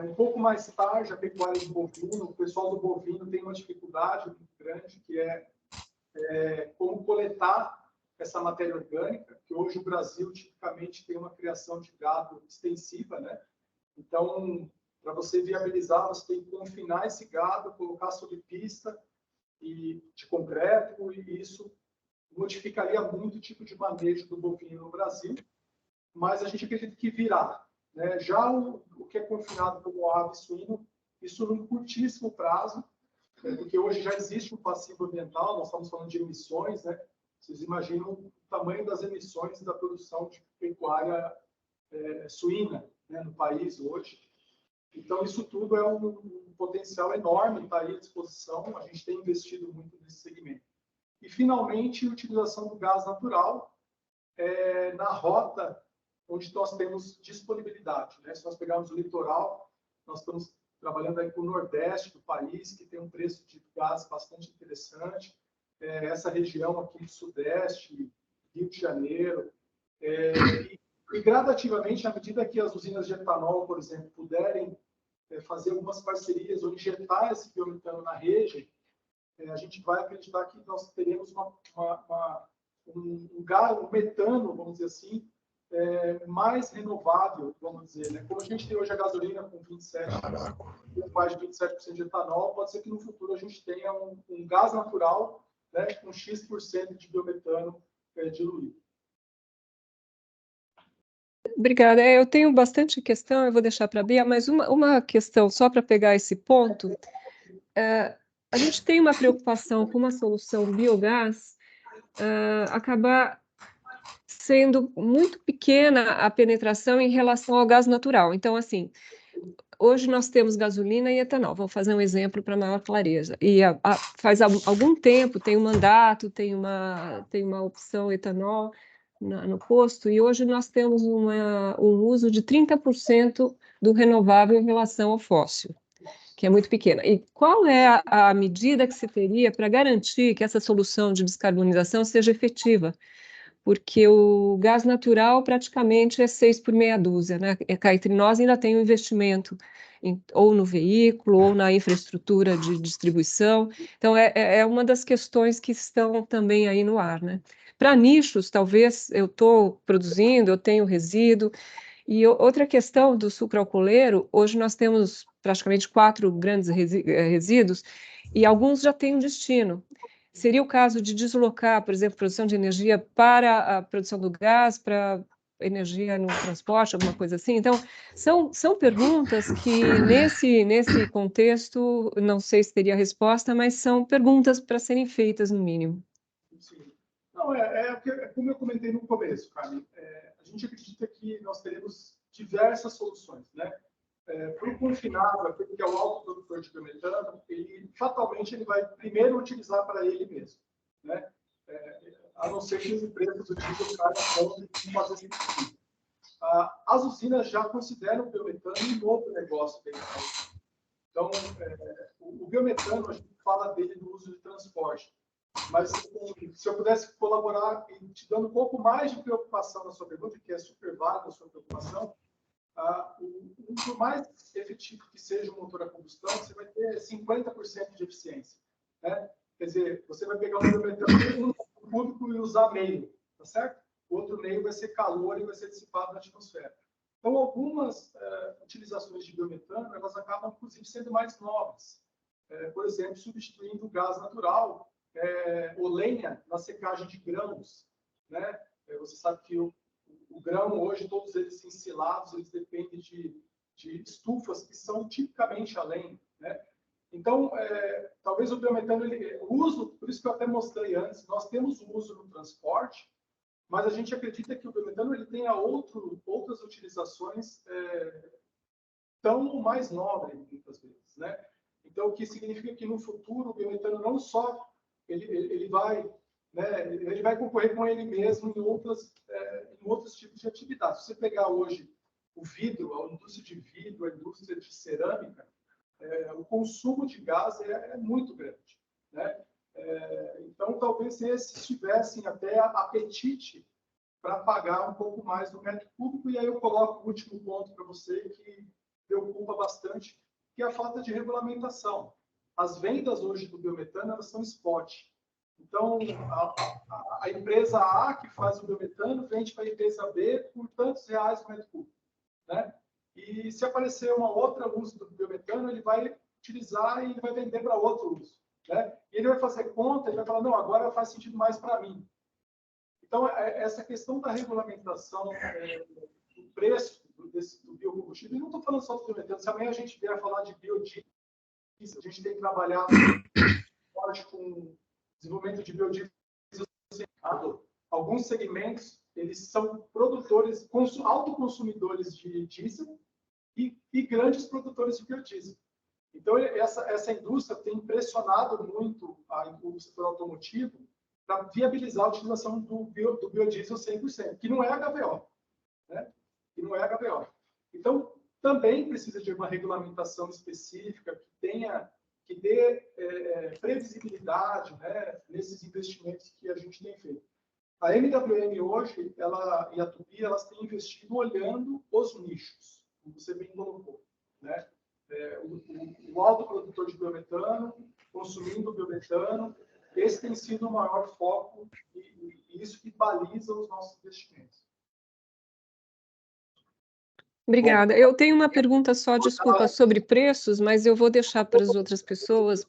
um pouco mais tarde, a pecuária de bovino. O pessoal do bovino tem uma dificuldade muito grande, que é como coletar essa matéria orgânica, que hoje o Brasil tipicamente tem uma criação de gado extensiva, né? Então, para você viabilizar, você tem que confinar esse gado, colocar sob pista e de concreto, e isso modificaria muito o tipo de manejo do bovino no Brasil, mas a gente acredita que virá, né? Já o que é confinado como ave e suíno, isso num curtíssimo prazo, porque hoje já existe um passivo ambiental, nós estamos falando de emissões, né? Vocês imaginam o tamanho das emissões da produção de pecuária suína, né, no país hoje. Então, isso tudo é um potencial enorme, está aí à disposição, a gente tem investido muito nesse segmento. E, finalmente, a utilização do gás natural na rota onde nós temos disponibilidade, né? Se nós pegarmos o litoral, nós estamos trabalhando aí com o Nordeste do país, que tem um preço de gás bastante interessante. Essa região aqui do Sudeste, Rio de Janeiro. E gradativamente, à medida que as usinas de etanol, por exemplo, puderem fazer algumas parcerias ou injetar esse biometano na rede, a gente vai acreditar que nós teremos um metano, vamos dizer assim, mais renovável, vamos dizer, né? Como a gente tem hoje a gasolina com 27, mais de 27% de etanol, pode ser que no futuro a gente tenha um gás natural, né, com X% de biometano diluído. Obrigada. Eu tenho bastante questão, eu vou deixar para a Bia, mas uma questão só para pegar esse ponto. A gente tem uma preocupação com uma solução biogás acabar sendo muito pequena a penetração em relação ao gás natural. Então, assim, hoje nós temos gasolina e etanol, vou fazer um exemplo para maior clareza. E faz algum tempo tem um mandato, tem uma opção etanol no posto, e hoje nós temos um uso de 30% do renovável em relação ao fóssil, que é muito pequena. E qual é a medida que se teria para garantir que essa solução de descarbonização seja efetiva? Porque o gás natural praticamente é 6 por meia dúzia, né? Cá entre nós ainda tem um investimento ou no veículo ou na infraestrutura de distribuição. Então, é uma das questões que estão também aí no ar, né? Para nichos, talvez eu estou produzindo, eu tenho resíduo. E outra questão do sucroalcooleiro, hoje nós temos praticamente 4 grandes resíduos e alguns já têm um destino. Seria o caso de deslocar, por exemplo, produção de energia para a produção do gás, para energia no transporte, alguma coisa assim? Então, são perguntas que, nesse contexto, não sei se teria resposta, mas são perguntas para serem feitas, no mínimo. Sim. Não, como eu comentei no começo, Carmen, a gente acredita que nós teremos diversas soluções, né? Para o confinado, aquele que é o alto produtor de biometano, fatalmente ele vai primeiro utilizar para ele mesmo, né? A não ser que os preços do diesel caiam e fazer sentido. As usinas já consideram o biometano um novo negócio dele. Então, o biometano, a gente fala dele no uso de transporte, mas se eu pudesse colaborar e te dando um pouco mais de preocupação na sua pergunta, que é super válida a sua preocupação, por mais efetivo que seja o motor a combustão, você vai ter 50% de eficiência, né? Quer dizer, você vai pegar um biometano público e usar meio, tá certo? O outro meio vai ser calor e vai ser dissipado na atmosfera. Então, algumas utilizações de biometano, elas acabam, inclusive, sendo mais nobres. Por exemplo, substituindo o gás natural ou lenha na secagem de grãos, né? Você sabe que o grão, hoje, todos eles ensilados, eles dependem de estufas que são tipicamente a lenha, né? Então, talvez o biometano, o uso, por isso que eu até mostrei antes, nós temos o uso no transporte, mas a gente acredita que o biometano ele tenha outras utilizações tão mais nobres, muitas vezes, né? Então, o que significa que no futuro o biometano não só ele vai concorrer com ele mesmo em outros tipos de atividades. Se você pegar hoje o vidro, a indústria de vidro, a indústria de cerâmica, o consumo de gás é muito grande, né? Então, talvez esses tivessem até apetite para pagar um pouco mais do metro cúbico. E aí eu coloco o último ponto para você que preocupa bastante, que é a falta de regulamentação. As vendas hoje do biometano, elas são spot. Então, a empresa A que faz o biometano vende para a empresa B por tantos reais por metro cúbico, né? E se aparecer uma outra uso do biometano, ele vai utilizar e vai vender para outro uso, né? E ele vai fazer conta, ele vai falar, não, agora faz sentido mais para mim. Então, essa questão da regulamentação do preço do biocombustível, e não estou falando só do biometano, se amanhã a gente vier falar de biodiesel, a gente tem que trabalhar forte com desenvolvimento de biodiesel. Alguns segmentos, eles são produtores, autoconsumidores de diesel e grandes produtores de biodiesel. Então, essa indústria tem impressionado muito o setor automotivo para viabilizar a utilização do biodiesel 100%, que não é HVO, né? Que não é HVO. Então, também precisa de uma regulamentação específica que dê previsibilidade, né, nesses investimentos que a gente tem feito. A MWM hoje, e a Tupi, elas têm investido olhando os nichos, como você bem colocou, né? O autoprodutor de biometano, consumindo biometano, esse tem sido o maior foco e isso que baliza os nossos investimentos. Obrigada. Eu tenho uma pergunta só, desculpa, sobre preços, mas eu vou deixar para as outras pessoas.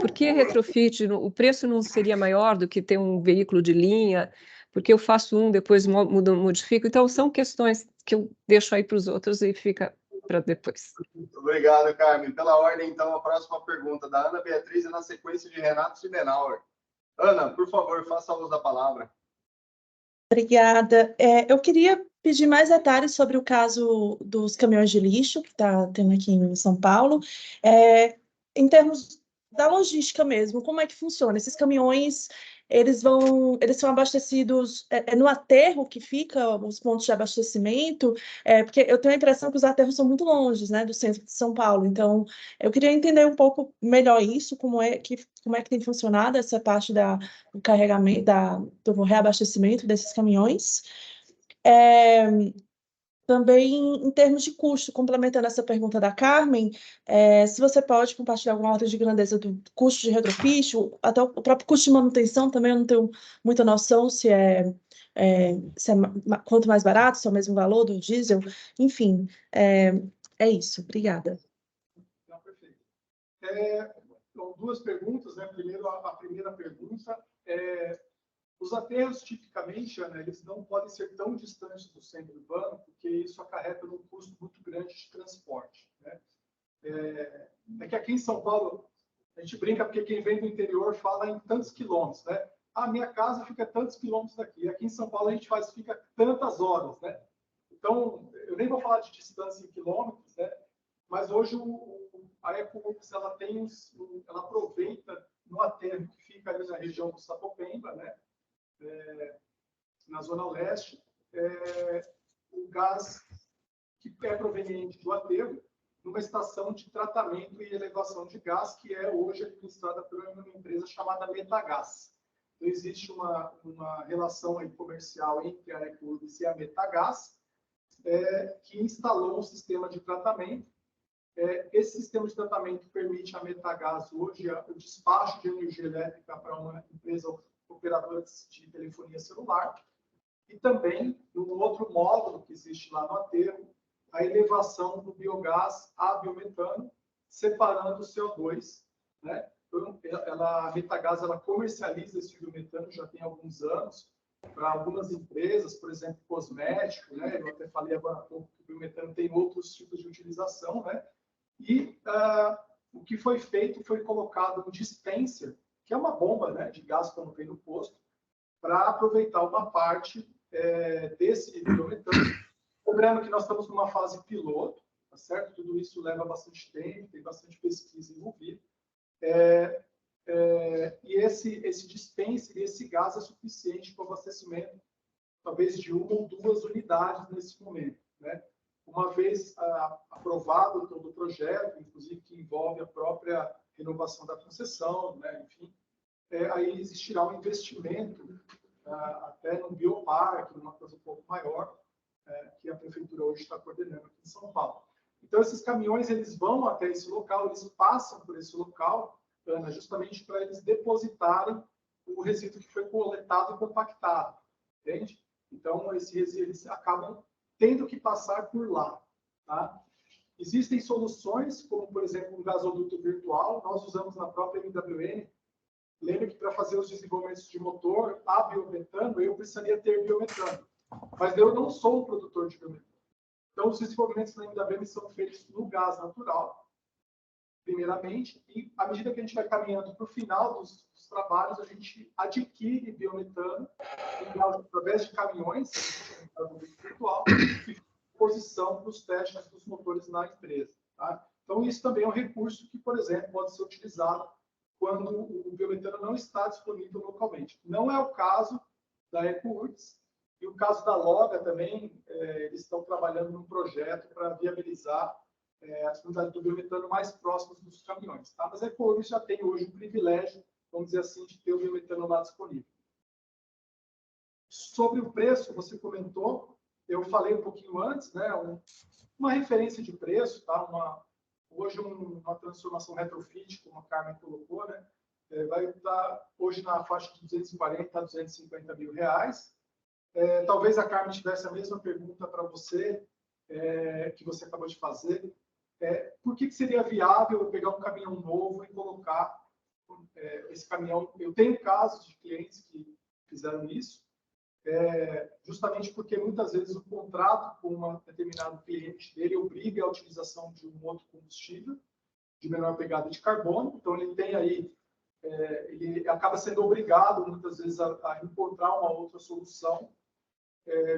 Por que retrofit? O preço não seria maior do que ter um veículo de linha? Porque eu faço depois modifico. Então, são questões que eu deixo aí para os outros e fica para depois. Obrigado, Carmen. Pela ordem, então, a próxima pergunta da Ana Beatriz é na sequência de Renato Sidenauer. Ana, por favor, faça uso da palavra. Obrigada. Eu queria pedir mais detalhes sobre o caso dos caminhões de lixo que está tendo aqui em São Paulo, em termos da logística mesmo, como é que funciona? Esses caminhões, eles são abastecidos no aterro que fica os pontos de abastecimento, porque eu tenho a impressão que os aterros são muito longe, né, do centro de São Paulo. Então, eu queria entender um pouco melhor isso, como é que tem funcionado essa parte do carregamento, do reabastecimento desses caminhões. Também, em termos de custo, complementando essa pergunta da Carmen, se você pode compartilhar alguma ordem de grandeza do custo de retrofit, até o próprio custo de manutenção, também eu não tenho muita noção se é quanto mais barato, se é o mesmo valor do diesel, enfim, é isso. Obrigada. Não, perfeito. Então, duas perguntas, né? Primeiro, a primeira pergunta os aterros, tipicamente, Ana, eles não podem ser tão distantes do centro urbano, porque isso acarreta num custo muito grande de transporte, né? Que aqui em São Paulo, a gente brinca porque quem vem do interior fala em tantos quilômetros, né? A minha casa fica tantos quilômetros daqui. Aqui em São Paulo a gente fica tantas horas, né? Então, eu nem vou falar de distância em quilômetros, né? Mas hoje a Ecoworks, ela aproveita no aterro que fica ali na região do Sapopemba, né? Na Zona Leste, o gás que é proveniente do aterro numa estação de tratamento e elevação de gás que é hoje administrada por uma empresa chamada Metagás. Então, existe uma relação aí comercial entre a Ecoworks e a Metagás, que instalou um sistema de tratamento. Esse sistema de tratamento permite à Metagás hoje o despacho de energia elétrica para uma empresa operadora de telefonia celular, e também, no outro módulo que existe lá no aterro, a elevação do biogás a biometano, separando o CO2, né? Então, a Metagás comercializa esse biometano já tem alguns anos, para algumas empresas, por exemplo, cosmético, né? Eu até falei agora há pouco que o biometano tem outros tipos de utilização, né? E o que foi feito foi colocado um dispenser, que é uma bomba, né, de gás quando vem no posto, para aproveitar uma parte desse biometano. Lembrando que nós estamos numa fase piloto, tá certo? Tudo isso leva bastante tempo, tem bastante pesquisa envolvida. E esse dispenser, esse gás é suficiente para o abastecimento, talvez de 1 ou 2 unidades nesse momento, né? Uma vez aprovado todo o projeto, inclusive que envolve a própria renovação da concessão, né? Enfim, aí existirá um investimento até no bioparque, uma coisa um pouco maior, que a prefeitura hoje está coordenando aqui em São Paulo. Então, esses caminhões, eles vão até esse local, eles passam por esse local, Ana, justamente para eles depositarem o resíduo que foi coletado e compactado, entende? Então, esses resíduos acabam tendo que passar por lá, tá? Existem soluções, como, por exemplo, um gasoduto virtual, nós usamos na própria MWM. Lembra que para fazer os desenvolvimentos de motor a biometano, eu precisaria ter biometano. Mas eu não sou um produtor de biometano. Então, os desenvolvimentos na MWM são feitos no gás natural, primeiramente, e à medida que a gente vai caminhando para o final dos trabalhos, a gente adquire biometano através de caminhões, virtual, e posição para os testes dos motores na empresa. Tá? Então, isso também é um recurso que, por exemplo, pode ser utilizado quando o biometano não está disponível localmente. Não é o caso da EcoWorks, e o caso da Loga também, eles estão trabalhando num projeto para viabilizar a disponibilidade do biometano mais próximos dos caminhões. Tá? Mas a EcoWorks já tem hoje o privilégio, vamos dizer assim, de ter o biometano lá disponível. Sobre o preço, você comentou, eu falei um pouquinho antes, né, uma referência de preço, tá? Hoje uma transformação retrofit, como a Carmen colocou, né, vai estar hoje na faixa de 240 a 250 mil reais. Talvez a Carmen tivesse a mesma pergunta para você, que você acabou de fazer. Por que seria viável eu pegar um caminhão novo e colocar esse caminhão? Eu tenho casos de clientes que fizeram isso, justamente porque muitas vezes o contrato com um determinado cliente dele obriga a utilização de um outro combustível de menor pegada de carbono. Então, ele tem aí, ele acaba sendo obrigado muitas vezes a encontrar uma outra solução,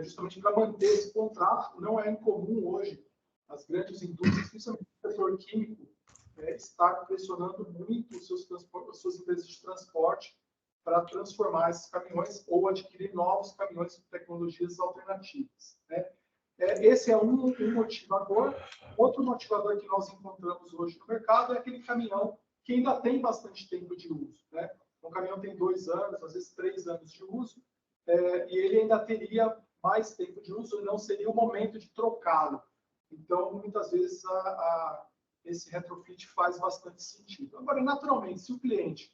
justamente para manter esse contrato. Não é incomum hoje as grandes indústrias, principalmente o setor químico, estar pressionando muito as suas empresas de transporte para transformar esses caminhões ou adquirir novos caminhões com tecnologias alternativas. Né? Esse é um motivador. Outro motivador que nós encontramos hoje no mercado é aquele caminhão que ainda tem bastante tempo de uso. Né? Um caminhão tem 2 anos, às vezes 3 anos de uso, e ele ainda teria mais tempo de uso e não seria o momento de trocá-lo. Então, muitas vezes, esse retrofit faz bastante sentido. Agora, naturalmente, se o cliente...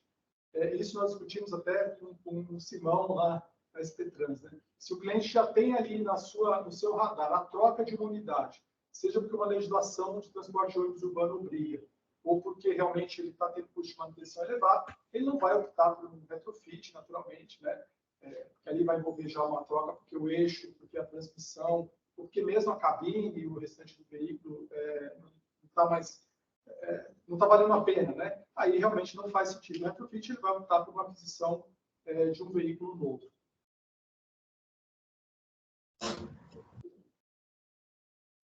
isso nós discutimos até com o Simão lá na SP Trans, né? Se o cliente já tem ali no seu radar a troca de uma unidade, seja porque uma legislação de transporte de ônibus urbano obriga, ou porque realmente ele está tendo custo de manutenção elevado, ele não vai optar por um retrofit, naturalmente, né? Porque ali vai envolver já uma troca, porque o eixo, porque a transmissão, porque mesmo a cabine e o restante do veículo não está mais... não está valendo a pena, né? Aí realmente não faz sentido. O retrofit ele vai optar por uma aquisição de um veículo novo.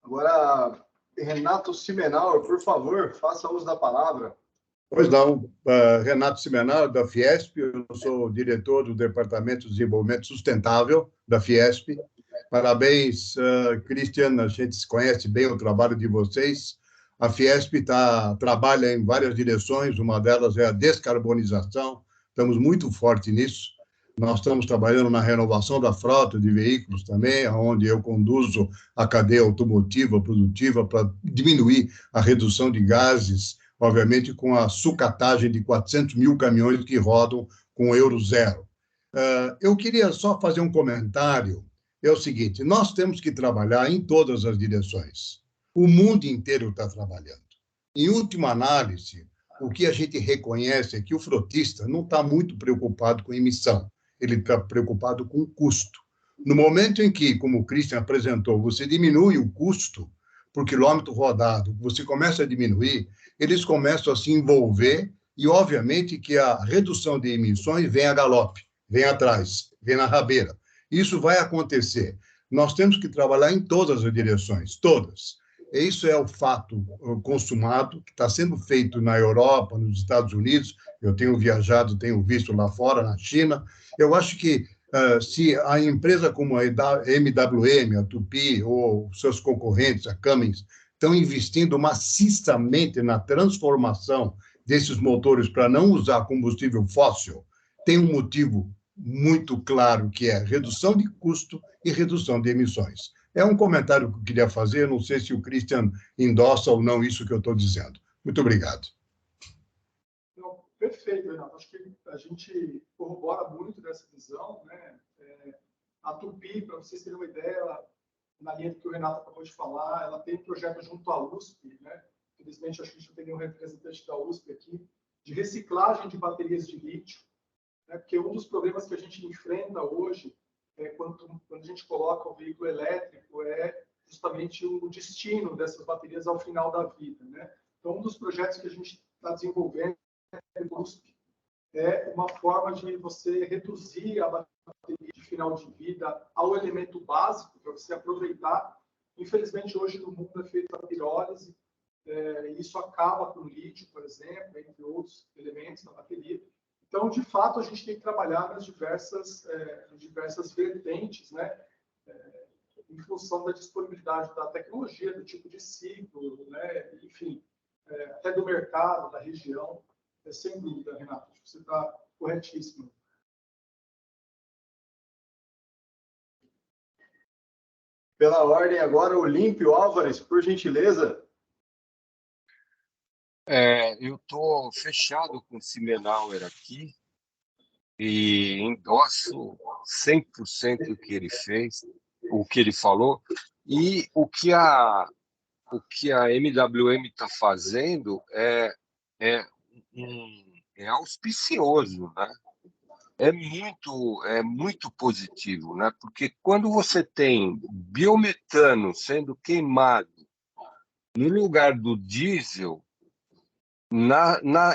Agora, Renato Simenauer, por favor, faça uso da palavra. Pois não. Renato Simenauer, da Fiesp, eu sou diretor do Departamento de Desenvolvimento Sustentável da Fiesp. Parabéns, Christian, a gente conhece bem o trabalho de vocês. A Fiesp trabalha em várias direções, uma delas é a descarbonização, estamos muito fortes nisso. Nós estamos trabalhando na renovação da frota de veículos também, onde eu conduzo a cadeia automotiva produtiva para diminuir a redução de gases, obviamente com a sucatagem de 400 mil caminhões que rodam com Euro 0. Eu queria só fazer um comentário, é o seguinte, nós temos que trabalhar em todas as direções. O mundo inteiro está trabalhando. Em última análise, o que a gente reconhece é que o frotista não está muito preocupado com emissão, ele está preocupado com o custo. No momento em que, como o Christian apresentou, você diminui o custo por quilômetro rodado, você começa a diminuir, eles começam a se envolver e, obviamente, que a redução de emissões vem a galope, vem atrás, vem na rabeira. Isso vai acontecer. Nós temos que trabalhar em todas as direções, todas. Isso é o fato consumado, que está sendo feito na Europa, nos Estados Unidos. Eu tenho viajado, tenho visto lá fora, na China. Eu acho que se a empresa como a MWM, a Tupi, ou seus concorrentes, a Cummins, estão investindo maciçamente na transformação desses motores para não usar combustível fóssil, tem um motivo muito claro, que é redução de custo e redução de emissões. É um comentário que eu queria fazer, não sei se o Christian endossa ou não isso que eu estou dizendo. Muito obrigado. Não, perfeito, Renato. Acho que a gente corrobora muito dessa visão, né? A Tupi, para vocês terem uma ideia, na linha do que o Renato acabou de falar, ela tem um projeto junto à USP, né? Infelizmente, acho que a gente não tem nenhum representante da USP aqui, de reciclagem de baterias de lítio, né? Porque um dos problemas que a gente enfrenta hoje, quando a gente coloca o veículo elétrico, é justamente o destino dessas baterias ao final da vida, né? Então, um dos projetos que a gente está desenvolvendo na USP é uma forma de você reduzir a bateria de final de vida ao elemento básico, para você aproveitar. Infelizmente, hoje no mundo é feita a pirólise, e isso acaba com o lítio, por exemplo, entre outros elementos da bateria. Então, de fato, a gente tem que trabalhar nas diversas vertentes, né? Em função da disponibilidade da tecnologia, do tipo de ciclo, né? Enfim, até do mercado, da região. Sem dúvida, Renato, você está corretíssimo. Pela ordem agora, Olímpio Álvares, por gentileza. Eu estou fechado com o Simenauer aqui e endosso 100% o que ele fez, o que ele falou, e o que a MWM está fazendo é auspicioso, né? É muito positivo, né? Porque quando você tem biometano sendo queimado no lugar do diesel,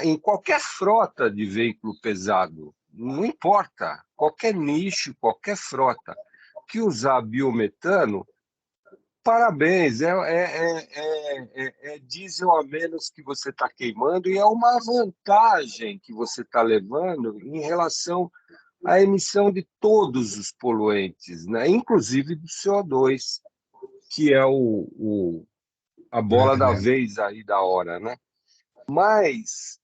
em qualquer frota de veículo pesado, não importa, qualquer nicho, qualquer frota que usar biometano, parabéns, é diesel a menos que você está queimando e é uma vantagem que você está levando em relação à emissão de todos os poluentes, né? Inclusive do CO2, que é a bola da vez aí da hora, né? Mas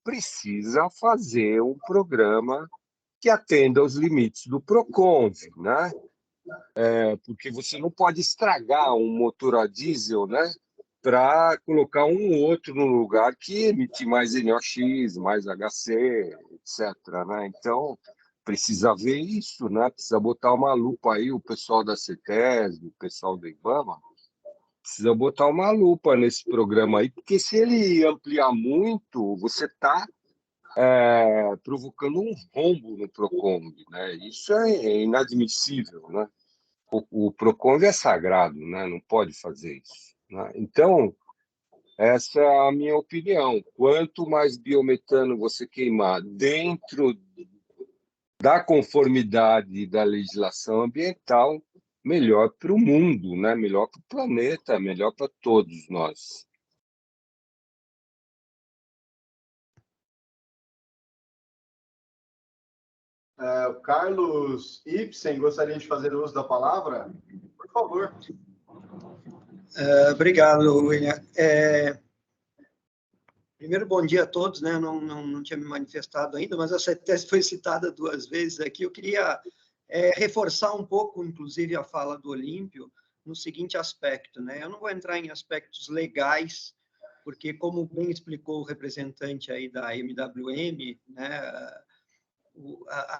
precisa fazer um programa que atenda aos limites do Proconv, né? Porque você não pode estragar um motor a diesel, né, para colocar um outro no lugar que emite mais NOx, mais HC, etc. Né? Então, precisa ver isso, né? Precisa botar uma lupa aí, o pessoal da CETESB, o pessoal do IBAMA, precisa botar uma lupa nesse programa aí, porque se ele ampliar muito, você está provocando um rombo no Proconv, né? Isso é inadmissível, né? O Proconv é sagrado, né? Não pode fazer isso, né? Então, essa é a minha opinião. Quanto mais biometano você queimar dentro da conformidade da legislação ambiental, melhor para o mundo, né? Melhor para o planeta, melhor para todos nós. Carlos Ibsen, gostaria de fazer uso da palavra? Por favor. Obrigado, William. Primeiro, bom dia a todos, né? Eu não tinha me manifestado ainda, mas a CETESB foi citada 2 vezes aqui. Eu queria reforçar um pouco, inclusive, a fala do Olímpio, no seguinte aspecto, né? Eu não vou entrar em aspectos legais, porque, como bem explicou o representante aí da MWM, né,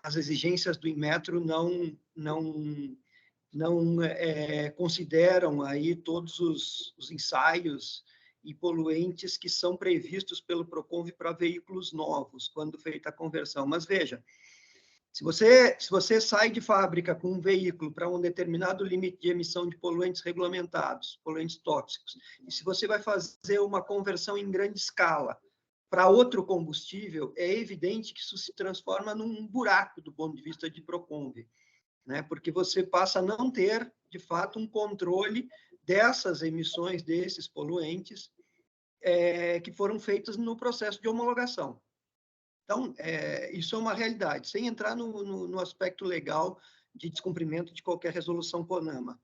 as exigências do Inmetro não consideram aí todos os ensaios e poluentes que são previstos pelo Proconv para veículos novos, quando feita a conversão. Mas veja, se você sai de fábrica com um veículo para um determinado limite de emissão de poluentes regulamentados, poluentes tóxicos, e se você vai fazer uma conversão em grande escala para outro combustível, é evidente que isso se transforma num buraco do ponto de vista de Proconv, né? Porque você passa a não ter, de fato, um controle dessas emissões, desses poluentes, que foram feitas no processo de homologação. Então, isso é uma realidade, sem entrar no aspecto legal de descumprimento de qualquer resolução CONAMA.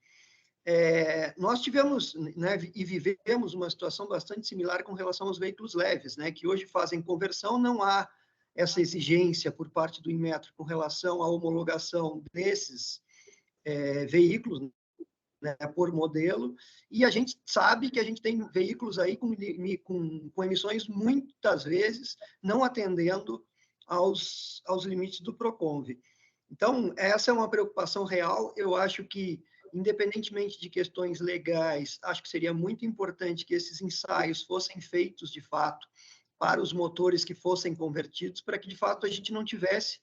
Nós tivemos, né, e vivemos uma situação bastante similar com relação aos veículos leves, né, que hoje fazem conversão, não há essa exigência por parte do Inmetro com relação à homologação desses veículos, né, por modelo, e a gente sabe que a gente tem veículos aí com emissões muitas vezes não atendendo aos limites do PROCONV. Então, essa é uma preocupação real. Eu acho que, independentemente de questões legais, acho que seria muito importante que esses ensaios fossem feitos, de fato, para os motores que fossem convertidos, para que, de fato, a gente não tivesse,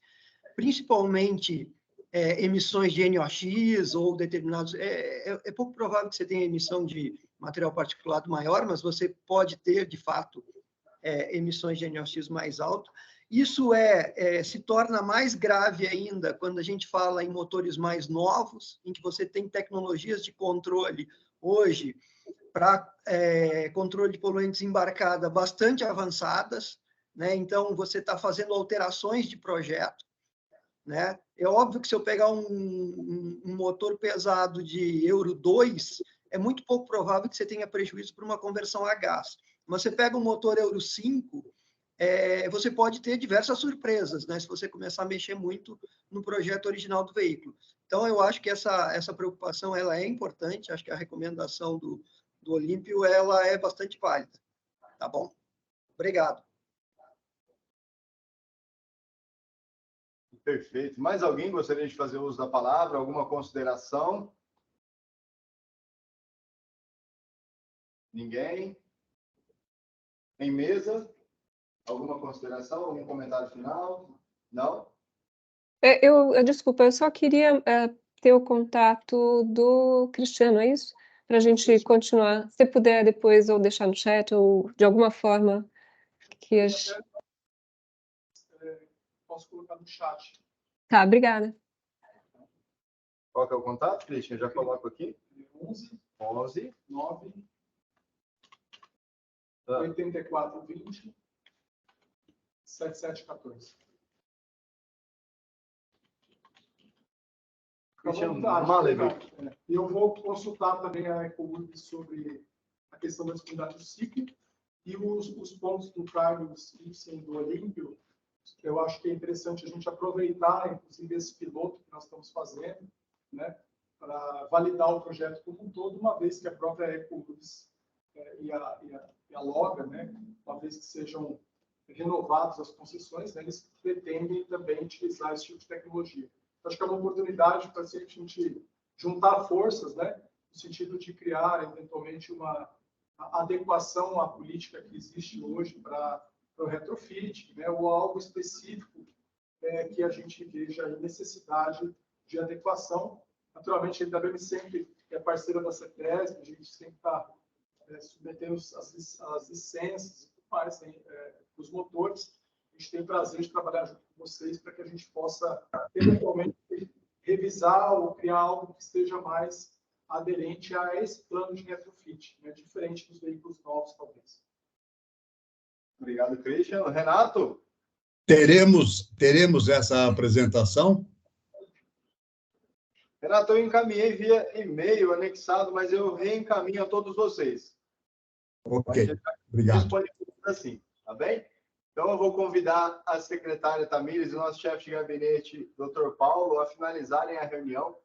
principalmente, emissões de NOx ou determinados... É pouco provável que você tenha emissão de material particulado maior, mas você pode ter, de fato, emissões de NOx mais alto. Isso se torna mais grave ainda quando a gente fala em motores mais novos, em que você tem tecnologias de controle hoje para controle de poluentes embarcada bastante avançadas, né? Então, você está fazendo alterações de projeto, né? É óbvio que se eu pegar um motor pesado de Euro 2, é muito pouco provável que você tenha prejuízo por uma conversão a gás. Mas você pega um motor Euro 5, você pode ter diversas surpresas, né? Se você começar a mexer muito no projeto original do veículo. Então, eu acho que essa preocupação ela é importante, acho que a recomendação do Olímpio ela é bastante válida. Tá bom? Obrigado. Perfeito. Mais alguém gostaria de fazer uso da palavra? Alguma consideração? Ninguém? Em mesa? Alguma consideração? Algum comentário final? Não? Desculpa, eu só queria ter o contato do Cristiano, é isso? Para a gente continuar. Se puder depois ou deixar no chat ou de alguma forma que a gente... Posso colocar no chat. Tá, obrigada. Qual que é o contato, Cristian? Já coloco aqui. 11 9 84 20 7714. Eu vou consultar também a EcoURB sobre a questão da disponibilidade do ciclo e os pontos do Carlos Ibsen do Olímpio. Eu acho que é interessante a gente aproveitar, inclusive, esse piloto que nós estamos fazendo, né, para validar o projeto como um todo, uma vez que a própria EcoURBS e a Loga, né, uma vez que sejam renovadas as concessões, né, eles pretendem também utilizar esse tipo de tecnologia. Acho que é uma oportunidade para a gente juntar forças, né, no sentido de criar, eventualmente, uma adequação à política que existe hoje para o retrofit, né, ou algo específico que a gente veja a necessidade de adequação. Naturalmente, a IWM sempre é parceira da CETESB, a gente sempre está submetendo as licenças e tudo mais para os motores. A gente tem prazer de trabalhar junto com vocês para que a gente possa, eventualmente, revisar ou criar algo que esteja mais aderente a esse plano de retrofit, né? Diferente dos veículos novos, talvez. Obrigado, Christian. Renato? Teremos essa apresentação? Renato, eu encaminhei via e-mail anexado, mas eu reencaminho a todos vocês. Ok, obrigado. Assim, tá bem? Então, eu vou convidar a secretária Tamires e o nosso chefe de gabinete, Dr. Paulo, a finalizarem a reunião.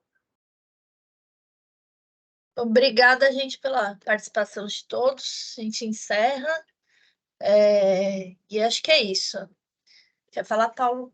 Obrigada, gente, pela participação de todos. A gente encerra. E acho que é isso. Quer falar, Paulo?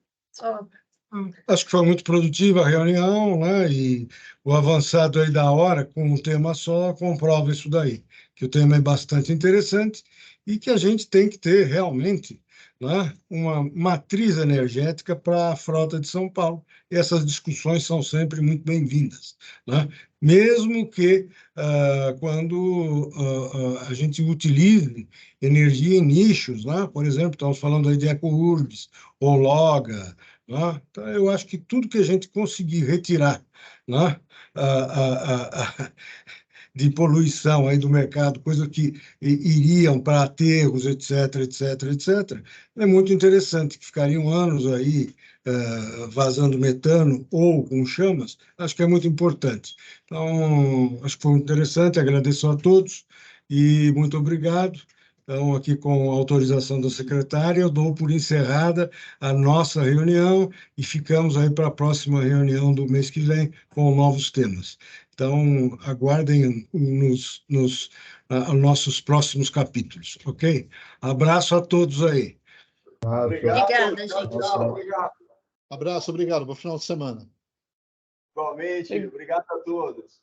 Acho que foi muito produtiva a reunião, né? E o avançado aí da hora, com um tema só, comprova isso daí, que o tema é bastante interessante e que a gente tem que ter realmente, né, uma matriz energética para a frota de São Paulo. E essas discussões são sempre muito bem-vindas, né? Mesmo que quando a gente utilize energia em nichos, né? Por exemplo, estamos falando aí de EcoURBS ou Loga, né? Então, eu acho que tudo que a gente conseguir retirar, né, de poluição aí do mercado, coisas que iriam para aterros, etc., é muito interessante, que ficariam anos aí vazando metano ou com chamas, acho que é muito importante. Então, acho que foi muito interessante, agradeço a todos e muito obrigado. Então, aqui com a autorização da secretária, eu dou por encerrada a nossa reunião e ficamos aí para a próxima reunião do mês que vem com novos temas. Então, aguardem nos nossos próximos capítulos, ok? Abraço a todos aí. Obrigada, gente. Obrigado. Abraço, obrigado. Bom final de semana. Igualmente, obrigado a todos.